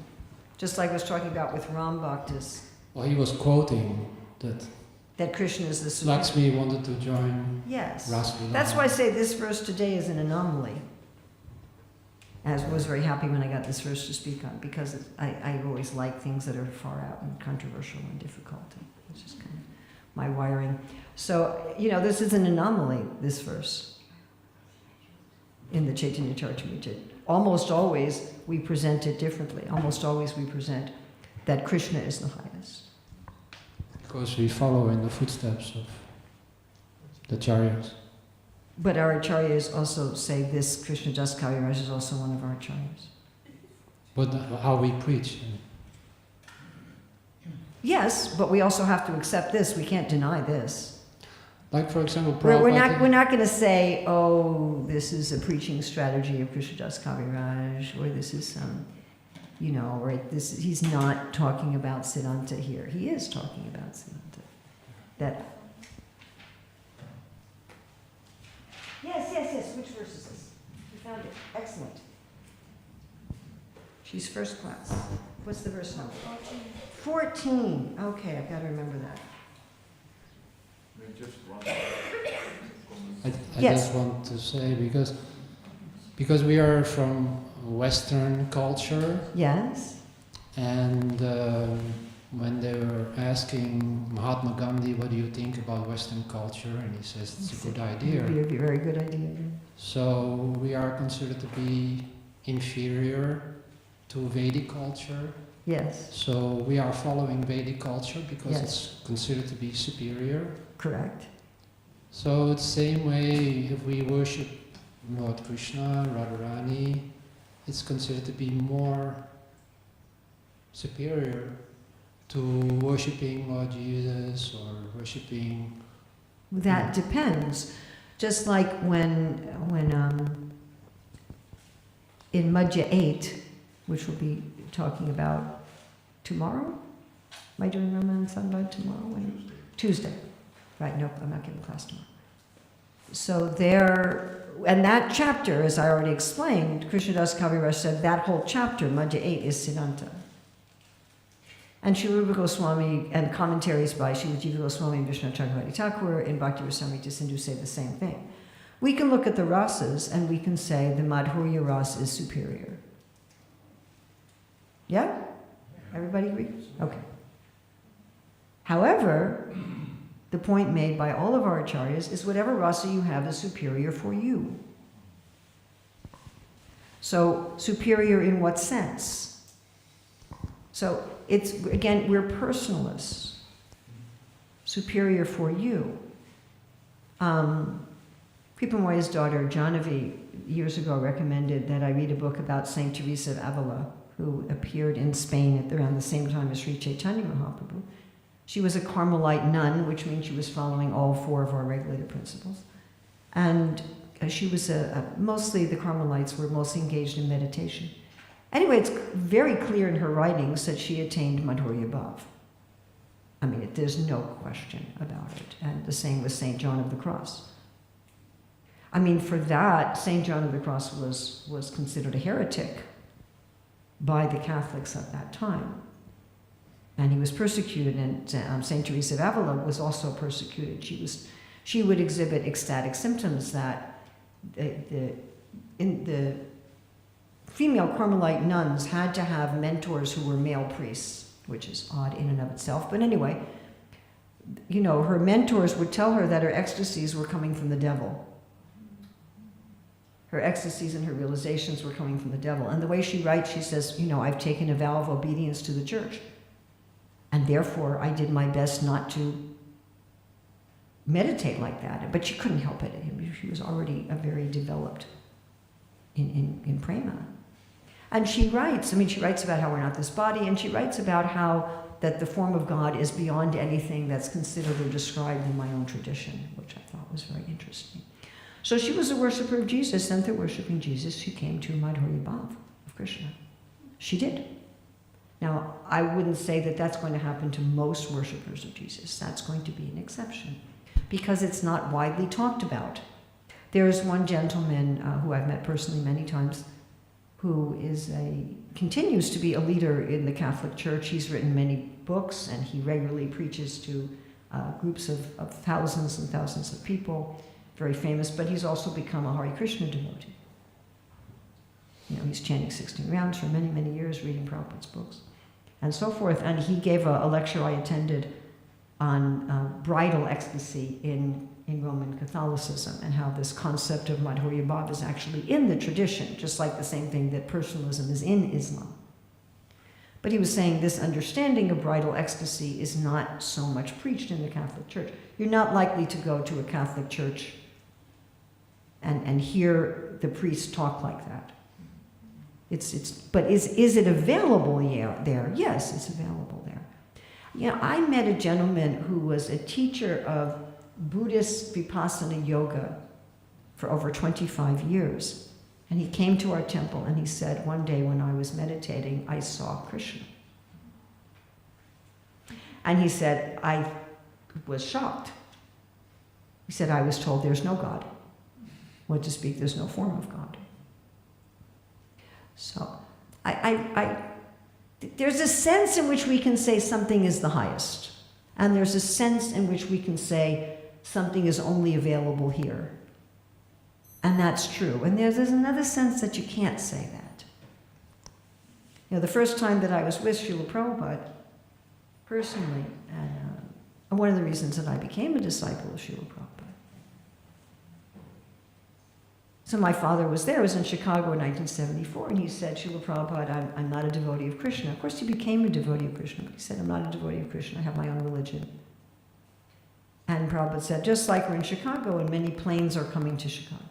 just like I was talking about with Ram Bhaktas, Well, he was quoting that Krishna is the supreme. Lakshmi wanted to join Yes. Raslila. That's why I say this verse today is an anomaly. I was very happy when I got this verse to speak on, because I always like things that are far out and controversial and difficult. It's just kind of my wiring. So, this is an anomaly, this verse, in the Caitanya Caritamrita. Almost always we present it differently. Almost always we present that Krishna is the highest. Because we follow in the footsteps of the Acharyas. But our acharyas also say this Krishna Das Kaviraj is also one of our acharyas. But how we preach. Yes, but we also have to accept this. We can't deny this. Like, for example, We're Prabhupada. not going to say, oh, this is a preaching strategy of Krishna Das Kaviraj, or this is some, or he's not talking about Siddhanta here. He is talking about Siddhanta. That. Yes. Which verse is this? You found it. Excellent. She's first class. What's the verse number? 14. Okay, I've got to remember that. I Yes. just want to say, because we are from Western culture, Yes. and when they were asking Mahatma Gandhi, what do you think about Western culture? And he says, it's a good idea. It would be a very good idea. So we are considered to be inferior to Vedic culture. Yes, So we are following Vedic culture because Yes. it's considered to be superior. correct. So it's the same way if we worship Lord Krishna, Radharani, it's considered to be more superior to worshipping Lord Jesus or worshipping. That depends. Just like when in Madhya 8, which we'll be talking about tomorrow. Am I doing Ramayan Sambad tomorrow? Tuesday. Right, nope, I'm not giving class tomorrow. So there, and that chapter, as I already explained, Krishnadas Kaviraj said that whole chapter, Madhya 8, is Siddhanta. And Sri Rupa Goswami and commentaries by Srila Jiva Goswami and Vishnu Chakravarti Thakur in Bhakti Rasamrita Sindhu say the same thing. We can look at the rasas and we can say the Madhurya ras is superior. Yeah? Everybody agree? Okay. However, the point made by all of our acharyas is whatever rasa you have is superior for you. So, superior in what sense? So, it's, again, we're personalists. Superior for you. Kripamoy's daughter, Jahnavi, years ago recommended that I read a book about Saint Teresa of Avila, who appeared in Spain at around the same time as Sri Chaitanya Mahaprabhu. She was a Carmelite nun, which means she was following all four of our regulative principles. And she was mostly, the Carmelites were mostly engaged in meditation. Anyway, it's very clear in her writings that she attained Madhurya Bhav. I mean, there's no question about it. And the same with St. John of the Cross. I mean, for that, St. John of the Cross was considered a heretic by the Catholics at that time. And he was persecuted, and St. Teresa of Avila was also persecuted. She would exhibit ecstatic symptoms that the female Carmelite nuns had to have mentors who were male priests, which is odd in and of itself. But anyway, her mentors would tell her that her ecstasies were coming from the devil. Her ecstasies and her realizations were coming from the devil. And the way she writes, she says, I've taken a vow of obedience to the church. And therefore, I did my best not to meditate like that. But she couldn't help it. She was already a very developed in prema. And she writes about how we're not this body, and she writes about how that the form of God is beyond anything that's considered or described in my own tradition, which I thought was very interesting. So she was a worshiper of Jesus, and through worshiping Jesus, she came to Madhurya Bhav of Krishna. She did. Now, I wouldn't say that that's going to happen to most worshippers of Jesus. That's going to be an exception, because it's not widely talked about. There's one gentleman who I've met personally many times who continues to be a leader in the Catholic Church. He's written many books and he regularly preaches to groups of thousands and thousands of people. Very famous, but he's also become a Hare Krishna devotee. You know, he's chanting 16 rounds for many, many years, reading Prabhupada's books, and so forth. And he gave a lecture I attended on bridal ecstasy in Roman Catholicism and how this concept of Madhurya Bhav is actually in the tradition, just like the same thing that personalism is in Islam. But he was saying this understanding of bridal ecstasy is not so much preached in the Catholic Church. You're not likely to go to a Catholic church and hear the priest talk like that. But is it available there? Yes, it's available there. You know, I met a gentleman who was a teacher of Buddhist Vipassana yoga for over 25 years. And he came to our temple and he said, one day when I was meditating, I saw Krishna. And he said, I was shocked. He said, I was told there's no God. What to speak, there's no form of God. So, there's a sense in which we can say something is the highest. And there's a sense in which we can say something is only available here. And that's true. And there's another sense that you can't say that. You know, the first time that I was with Srila Prabhupada, personally, and one of the reasons that I became a disciple of Srila Prabhupada. So my father was there. I was in Chicago in 1974, and he said, Srila Prabhupada, I'm not a devotee of Krishna. Of course, he became a devotee of Krishna, but he said, I'm not a devotee of Krishna. I have my own religion. And Prabhupada said, just like we're in Chicago, and many planes are coming to Chicago.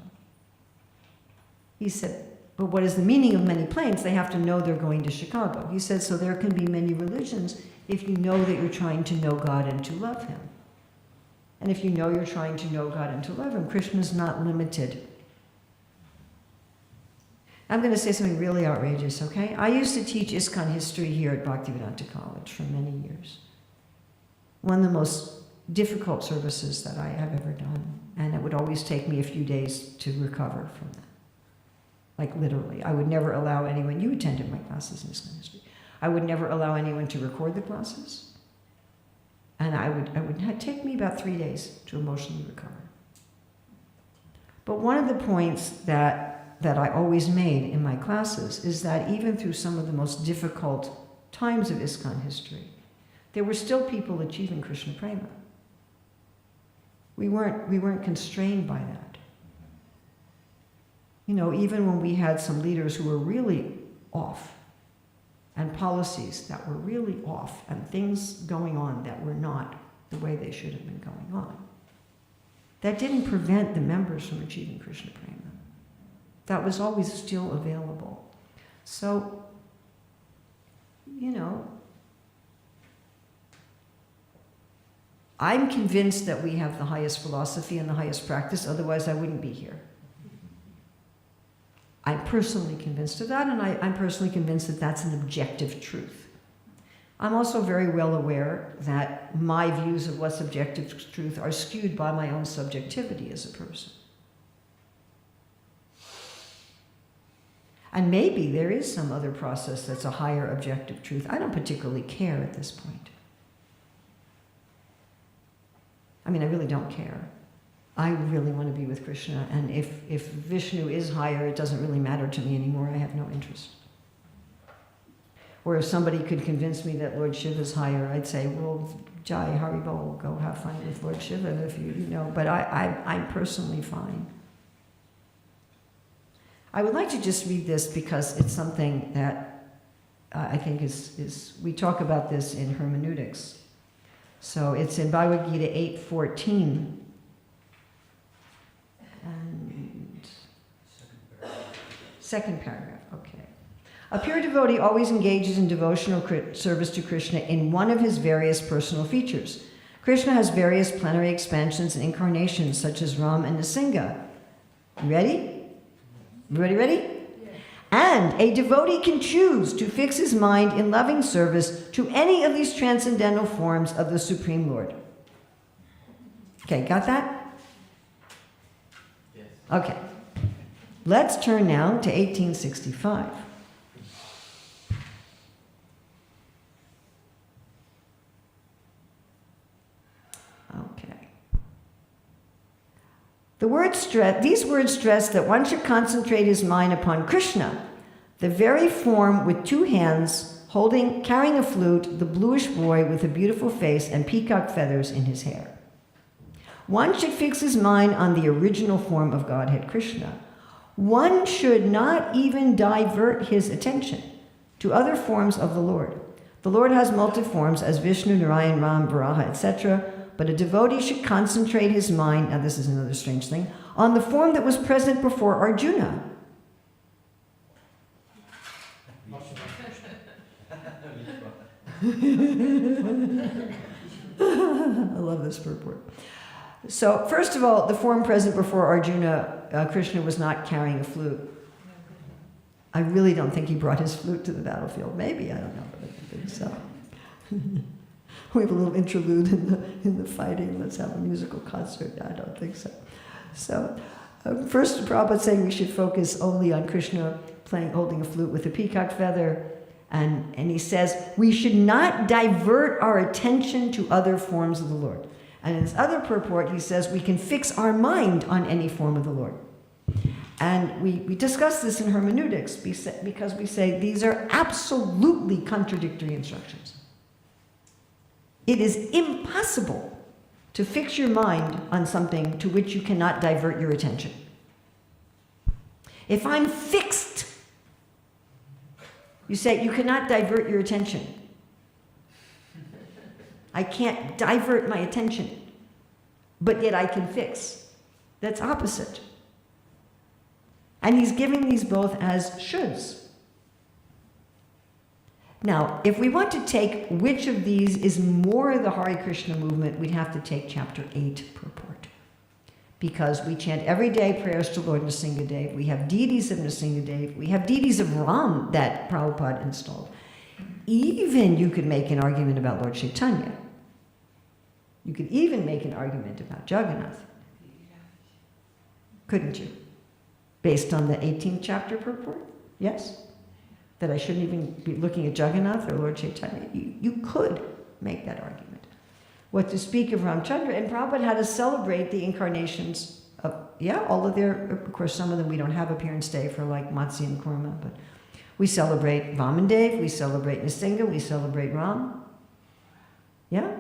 He said, but what is the meaning of many planes? They have to know they're going to Chicago. He said, so there can be many religions if you know that you're trying to know God and to love Him. And if you know you're trying to know God and to love Him, Krishna's not limited. I'm going to say something really outrageous, okay? I used to teach ISKCON history here at Bhaktivedanta College for many years. One of the most difficult services that I have ever done, and it would always take me a few days to recover from that. Like literally, I would never allow anyone, you attended my classes in ISKCON history, I would never allow anyone to record the classes, and it'd take me about 3 days to emotionally recover. But one of the points that I always made in my classes is that even through some of the most difficult times of ISKCON history, there were still people achieving Krishna Prema. We weren't constrained by that. You know, even when we had some leaders who were really off, and policies that were really off, and things going on that were not the way they should have been going on, that didn't prevent the members from achieving Krishna Prema. That was always still available. So, you know, I'm convinced that we have the highest philosophy and the highest practice, otherwise I wouldn't be here. I'm personally convinced of that, and I'm personally convinced that that's an objective truth. I'm also very well aware that my views of what's objective truth are skewed by my own subjectivity as a person. And maybe there is some other process that's a higher objective truth. I don't particularly care at this point. I mean, I really don't care. I really want to be with Krishna, and if Vishnu is higher, it doesn't really matter to me anymore. I have no interest. Or if somebody could convince me that Lord Shiva is higher, I'd say, well, Jai Haribol, go have fun with Lord Shiva if you know. But I'm personally fine. I would like to just read this because it's something that I think is we talk about this in hermeneutics. So it's in Bhagavad Gita 8:14. And second paragraph, okay. A pure devotee always engages in devotional service to Krishna in one of his various personal features. Krishna has various plenary expansions and incarnations such as Ram and Nrsimha. Ready? Ready? Yeah. And a devotee can choose to fix his mind in loving service to any of these transcendental forms of the Supreme Lord. Okay, got that? Yes. Okay. Let's turn now to 1865. Okay. These words stress that one should concentrate his mind upon Krishna, the very form with two hands, carrying a flute, the bluish boy with a beautiful face and peacock feathers in his hair. One should fix his mind on the original form of Godhead Krishna. One should not even divert his attention to other forms of the Lord. The Lord has multi-forms as Vishnu, Narayan, Ram, Varaha, etc., but a devotee should concentrate his mind, now this is another strange thing, on the form that was present before Arjuna. I love this purport. So, first of all, the form present before Arjuna, Krishna was not carrying a flute. I really don't think he brought his flute to the battlefield. Maybe, I don't know, but I don't think so. We have a little interlude in the fighting. Let's have a musical concert. I don't think so. So, first, Prabhupada's saying we should focus only on Krishna holding a flute with a peacock feather. And he says we should not divert our attention to other forms of the Lord. And in his other purport, he says we can fix our mind on any form of the Lord. And we discuss this in hermeneutics because we say these are absolutely contradictory instructions. It is impossible to fix your mind on something to which you cannot divert your attention. If I'm fixed, you say you cannot divert your attention. I can't divert my attention, but yet I can fix. That's opposite. And he's giving these both as shoulds. Now, if we want to take which of these is more the Hare Krishna movement, we'd have to take chapter 8 purport. Because we chant every day prayers to Lord Nrsingadev. We have deities of Nrsingadev. We have deities of Ram that Prabhupada installed. Even you could make an argument about Lord Chaitanya. You could even make an argument about Jagannath. Couldn't you? Based on the 18th chapter purport? Yes? That I shouldn't even be looking at Jagannath or Lord Chaitanya? You could make that argument. What to speak of Ramchandra, and Prabhupada had to celebrate the incarnations of, all of of course some of them we don't have appearance day for, like Matsya and Kurma, but we celebrate Vamandev, we celebrate Nrsinga, we celebrate Ram. Yeah?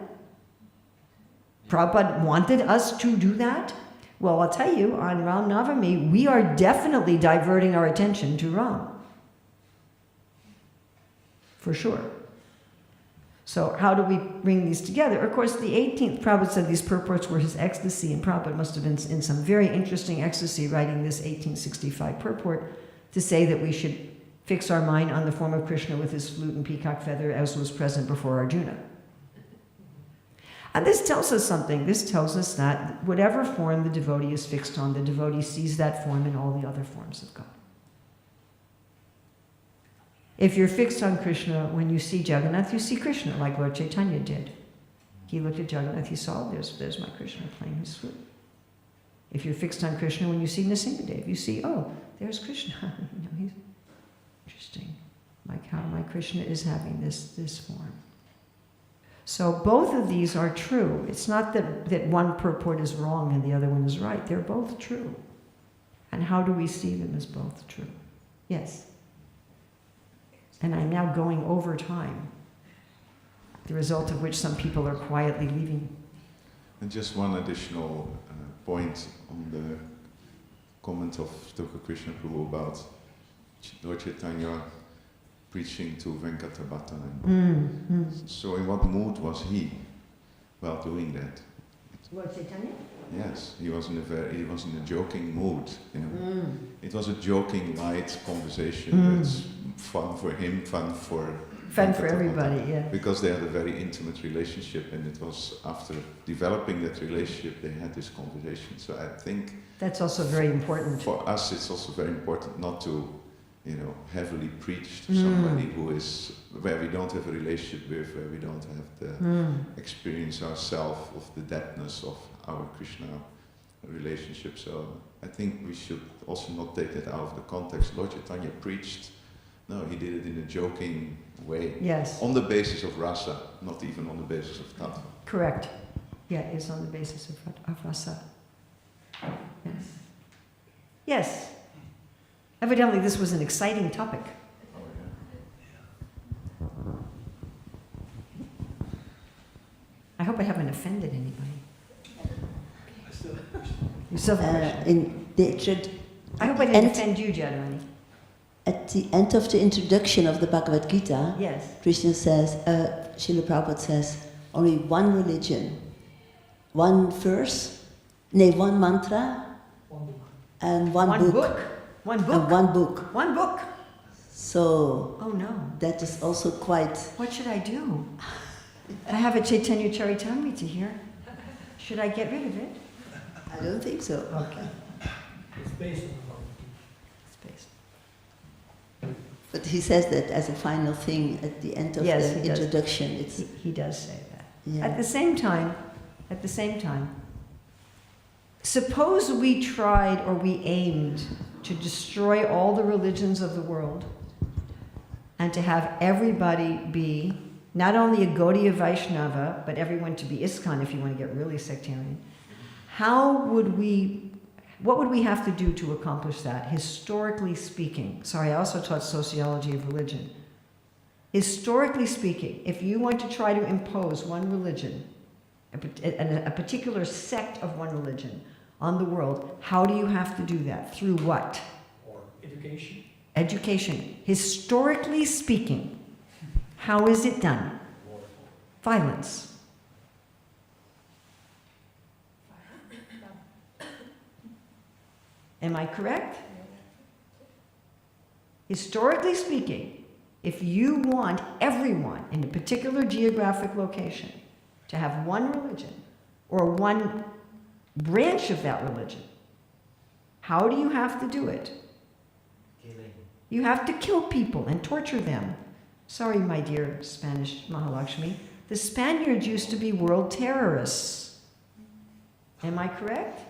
Prabhupada wanted us to do that. Well, I'll tell you, on Ram Navami, we are definitely diverting our attention to Ram. For sure. So how do we bring these together? Of course, the 18th, Prabhupada said these purports were his ecstasy, and Prabhupada must have been in some very interesting ecstasy writing this 1865 purport to say that we should fix our mind on the form of Krishna with his flute and peacock feather as was present before Arjuna. And this tells us something. This tells us that whatever form the devotee is fixed on, the devotee sees that form in all the other forms of God. If you're fixed on Krishna, when you see Jagannath, you see Krishna, like Lord Chaitanya did. He looked at Jagannath, he saw, there's my Krishna playing his flute. If you're fixed on Krishna, when you see Nrsingadev, you see, oh, there's Krishna. He's interesting. Like how my Krishna is having this form. So both of these are true. It's not that one purport is wrong and the other one is right. They're both true. And how do we see them as both true? Yes. And I'm now going over time, the result of which some people are quietly leaving. And just one additional point on the comment of Dr. Krishna Prabhu about Lord Chaitanya preaching to Venkatabhata. So in what mood was he while doing that? Lord Chaitanya? Yes, he was in a joking mood. You know, it was a joking, light conversation. It's fun for him, fun for everybody. Yeah. Because they had a very intimate relationship, and it was after developing that relationship they had this conversation. So I think that's also very important. For us, it's also very important not to, heavily preach to somebody where we don't have a relationship with, where we don't have the experience ourselves of the depthness of our Krishna relationship. So I think we should also not take that out of the context. Lord Chaitanya preached. No, he did it in a joking way. Yes. On the basis of rasa, not even on the basis of tattva. Correct. Yeah, it's on the basis of rasa. Yes. Yes. Evidently, this was an exciting topic. I hope I haven't offended anybody. You still have a question? I hope I didn't offend you, Jadavani. At the end of the introduction of the Bhagavad Gita, Yes. Krishna says, Srila Prabhupada says, only one religion, one verse, one mantra, One book. and one book. One And book. one book. One book. So Oh no. that is also quite... What should I do? I have a Caitanya Caritamrita here. Should I get rid of it? I don't think so. Okay. It's based on the Bhagavad Gita. Space. But he says that as a final thing at the end of Yes, the he does. introduction. It's, He does say that. yeah. At the same time, suppose we tried or we aimed to destroy all the religions of the world and to have everybody be not only a Gaudiya Vaishnava, but everyone to be ISKCON if you want to get really sectarian. What would we have to do to accomplish that, historically speaking? Sorry, I also taught sociology of religion. Historically speaking, if you want to try to impose one religion, a particular sect of one religion on the world, how do you have to do that? Through what? Or education. Education. Historically speaking, how is it done? Violence. Am I correct? Historically speaking, if you want everyone in a particular geographic location to have one religion or one branch of that religion, how do you have to do it? Killing. You have to kill people and torture them. Sorry, my dear Spanish Mahalakshmi, the Spaniards used to be world terrorists. Am I correct?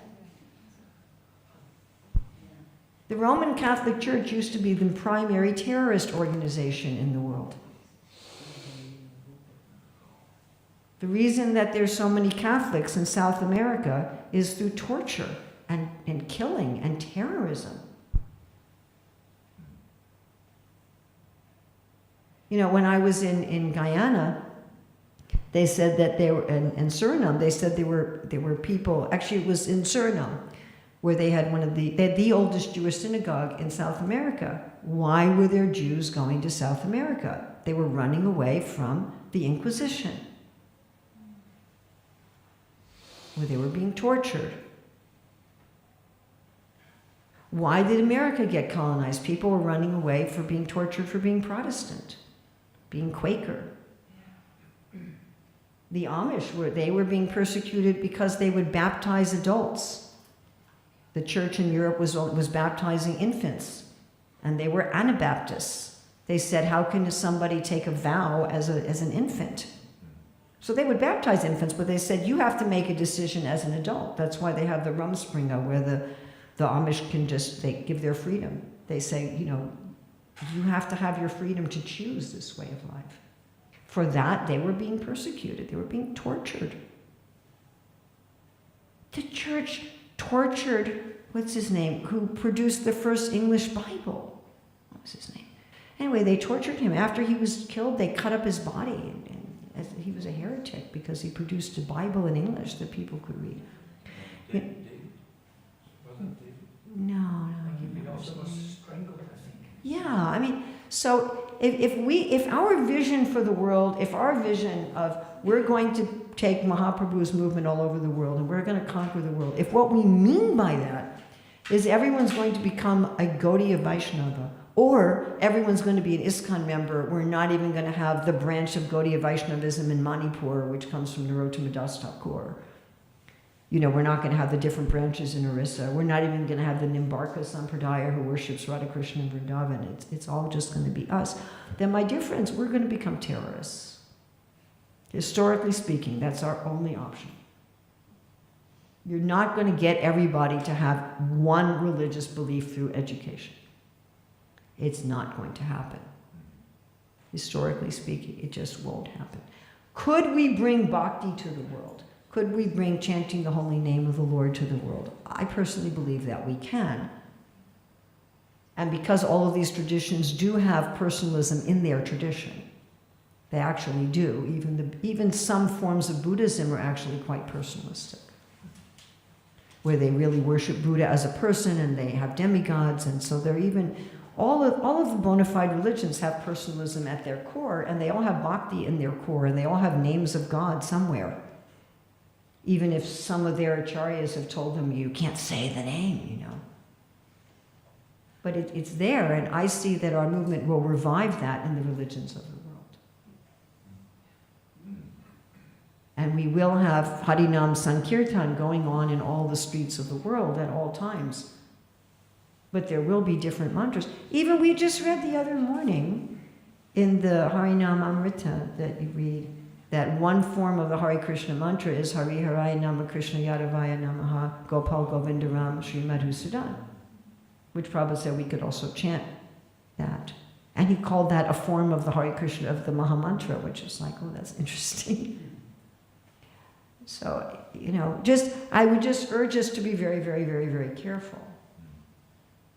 The Roman Catholic Church used to be the primary terrorist organization in the world. The reason that there's so many Catholics in South America is through torture and killing and terrorism. You know, when I was in Guyana, they said that they were, in Suriname, they said there were people, actually it was in Suriname, where they had they had the oldest Jewish synagogue in South America. Why were there Jews going to South America? They were running away from the Inquisition, where they were being tortured. Why did America get colonized? People were running away for being tortured for being Protestant, being Quaker. The Amish were being persecuted because they would baptize adults. The church in Europe was baptizing infants, and they were Anabaptists. They said, how can somebody take a vow as an infant? So they would baptize infants, but they said, you have to make a decision as an adult. That's why they have the Rumspringa, where the Amish can they give their freedom. They say, you know, you have to have your freedom to choose this way of life. For that, they were being persecuted. They were being tortured. The church tortured, what's his name, who produced the first English Bible. What was his name? Anyway, they tortured him. After he was killed, they cut up his body. And he was a heretic because he produced a Bible in English that people could read. David. Wasn't David? No, He also was strangled, I think. yeah, I mean, so if our vision for the world, if our vision of we're going to take Mahaprabhu's movement all over the world and we're going to conquer the world, if what we mean by that is everyone's going to become a Gaudiya Vaishnava, or everyone's going to be an ISKCON member, we're not even going to have the branch of Gaudiya Vaishnavism in Manipur, which comes from Narottama Das Thakur. You know, we're not going to have the different branches in Orissa. We're not even going to have the Nimbarka Sampradaya who worships Radha Krishna in Vrindavan. It's all just going to be us. Then, my dear friends, we're going to become terrorists. Historically speaking, that's our only option. You're not going to get everybody to have one religious belief through education. It's not going to happen. Historically speaking, it just won't happen. Could we bring bhakti to the world? Could we bring chanting the holy name of the Lord to the world? I personally believe that we can. And because all of these traditions do have personalism in their tradition, they actually do. Even some forms of Buddhism are actually quite personalistic, where they really worship Buddha as a person and they have demigods, and so they're even, all of the bona fide religions have personalism at their core, and they all have bhakti in their core, and they all have names of God somewhere. Even if some of their acharyas have told them, you can't say the name, you know. But it's there, and I see that our movement will revive that in the religions of the world. And we will have Harinam Sankirtan going on in all the streets of the world at all times. But there will be different mantras. Even we just read the other morning in the Harinam Amrita that you read, that one form of the Hare Krishna mantra is Hari Haraya Nama Krishna Yadavaya Namaha Gopal Govindaram Sri Madhusudan, which Prabhupada said we could also chant that. And he called that a form of the Hare Krishna, of the Maha Mantra, which is like, oh, that's interesting. So, you know, I would just urge us to be very, very, very, very careful.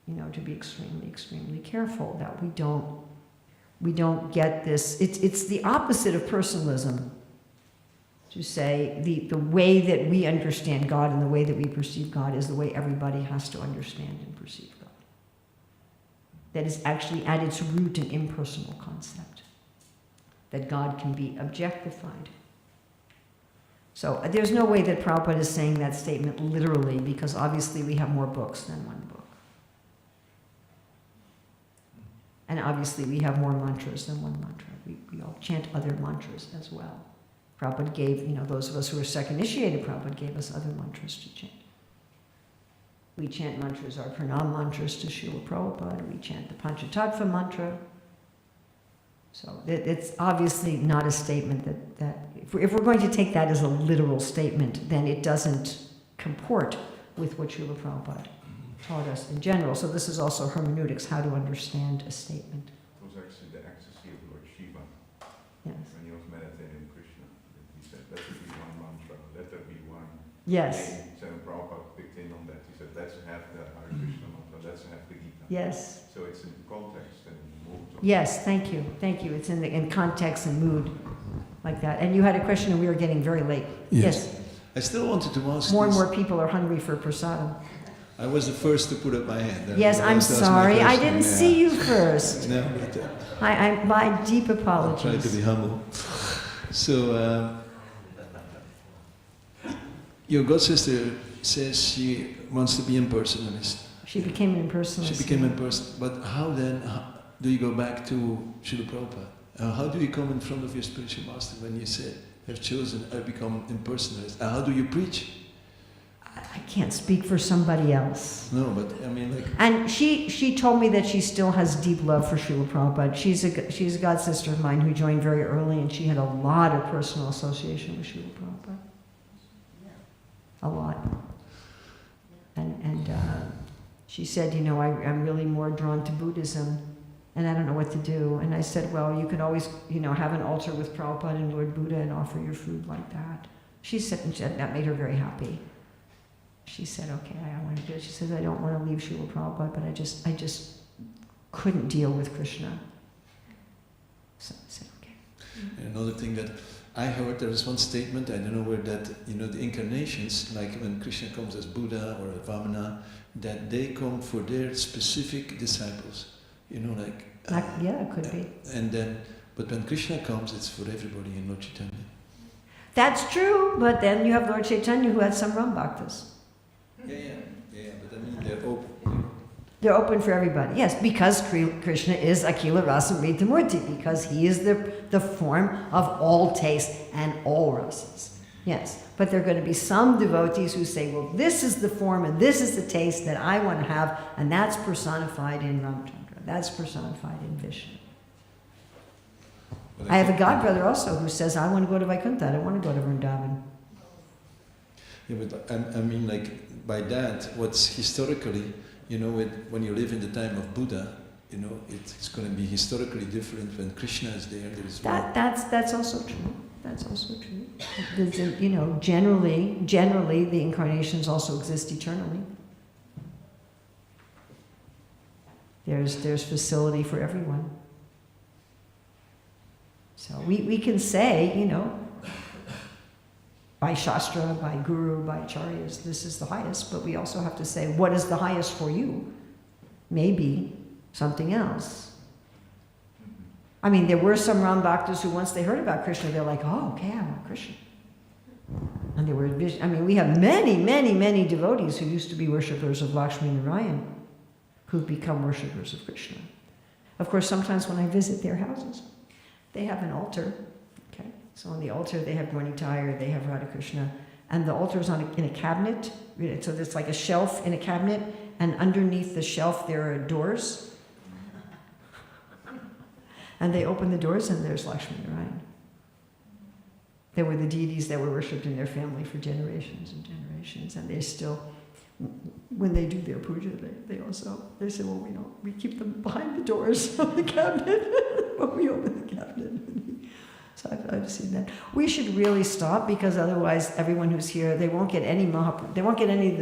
You know, to be extremely, extremely careful that we don't get this. It's the opposite of personalism to say the way that we understand God and the way that we perceive God is the way everybody has to understand and perceive God. That is actually at its root an impersonal concept, that God can be objectified. So there's no way that Prabhupada is saying that statement literally, because obviously we have more books than one book. And obviously we have more mantras than one mantra. We all chant other mantras as well. Prabhupada gave, you know, those of us who are second initiated, Prabhupada gave us other mantras to chant. We chant mantras, our pranam mantras to Srila Prabhupada. We chant the Panchatattva mantra. So it's obviously not a statement that if we're going to take that as a literal statement, then it doesn't comport with what Srila Prabhupada taught us in general. So this is also hermeneutics, how to understand a statement. It was actually the ecstasy of Lord Shiva. Yes. When he was meditating Krishna, he said, let there be one mantra, let there be one Yes. name. So Prabhupada picked in on that. He said, let's have the Hare Krishna mantra, let's have the Gita. Yes. So it's in context and mood. Yes, thank you. Thank you. It's in context and mood like that. And you had a question and we were getting very late. Yes. I still wanted to ask More and this. more people are hungry for prasadam. I was the first to put up my hand. Yes, I'm sorry. I didn't see you first. No, but my deep I'll apologies. try to be humble. So, your god sister says she wants to be impersonalist. She became an impersonalist. She became impersonalist. But how then do you go back to Srila Prabhupada? How do you come in front of your spiritual master when you say, have chosen, I become impersonalist? How do you preach? I can't speak for somebody else. No, but I mean, like. And she told me that she still has deep love for Srila Prabhupada. She's a god sister of mine who joined very early, and she had a lot of personal association with Srila Prabhupada. A lot. And she said, you know, I'm really more drawn to Buddhism, and I don't know what to do. And I said, well, you can always, you know, have an altar with Prabhupada and Lord Buddha and offer your food like that. She said, and that made her very happy. She said, okay, I want to do it. She says, I don't want to leave Srila Prabhupada, but I just couldn't deal with Krishna. So I said, okay. And another thing that I heard, there is one statement, I don't know where that, you know, the incarnations, like when Krishna comes as Buddha or as Vamana, that they come for their specific disciples. You know, like... Yeah, it could be. And then, but when Krishna comes, it's for everybody in Lord Chaitanya. That's true, but then you have Lord Chaitanya who had some Ram Bhaktas. Yeah, but I mean, they're open. They're open for everybody. Yes, because Krishna is Akila Rasamrita Murti, because he is the form of all taste and all rasas. Yes, but there are going to be some devotees who say, well, this is the form and this is the taste that I want to have, and that's personified in Ramchandra. That's personified in Vishnu. I have a godbrother also who says, I want to go to Vaikuntha, I don't want to go to Vrindavan. Yeah, but I mean, like by that, what's historically, you know, when you live in the time of Buddha, you know, it's going to be historically different when Krishna is there. There is That's also true. That's also true. You know, generally, the incarnations also exist eternally. There's facility for everyone. So we can say, you know, by Shastra, by Guru, by Acharyas, this is the highest, but we also have to say, what is the highest for you? Maybe something else. I mean, there were some Ram Bhaktas who once they heard about Krishna, they're like, oh, okay, I want Krishna. And they were, I mean, we have many, many, many devotees who used to be worshippers of Lakshmi Narayan who've become worshippers of Krishna. Of course, sometimes when I visit their houses, they have an altar. Okay, so on the altar they have Gornitai, they have Radha Krishna, and the altar is in a cabinet. So there's like a shelf in a cabinet, and underneath the shelf there are doors. And they open the doors, and there's Lakshmi Narayan. They were the deities that were worshipped in their family for generations and generations, and they still, when they do their puja, they say, well, we keep them behind the doors of the cabinet, but we open the cabinet. So I've seen that. We should really stop, because otherwise everyone who's here, they won't get any of the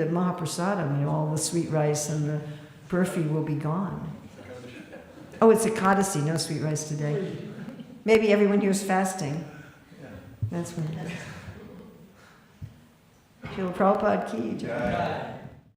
Mahaprasadam, all the sweet rice and the burfi will be gone. Oh, it's Ekadasi, no sweet rice today. Maybe everyone here is fasting. That's what it is. Srila Prabhupada ki jai.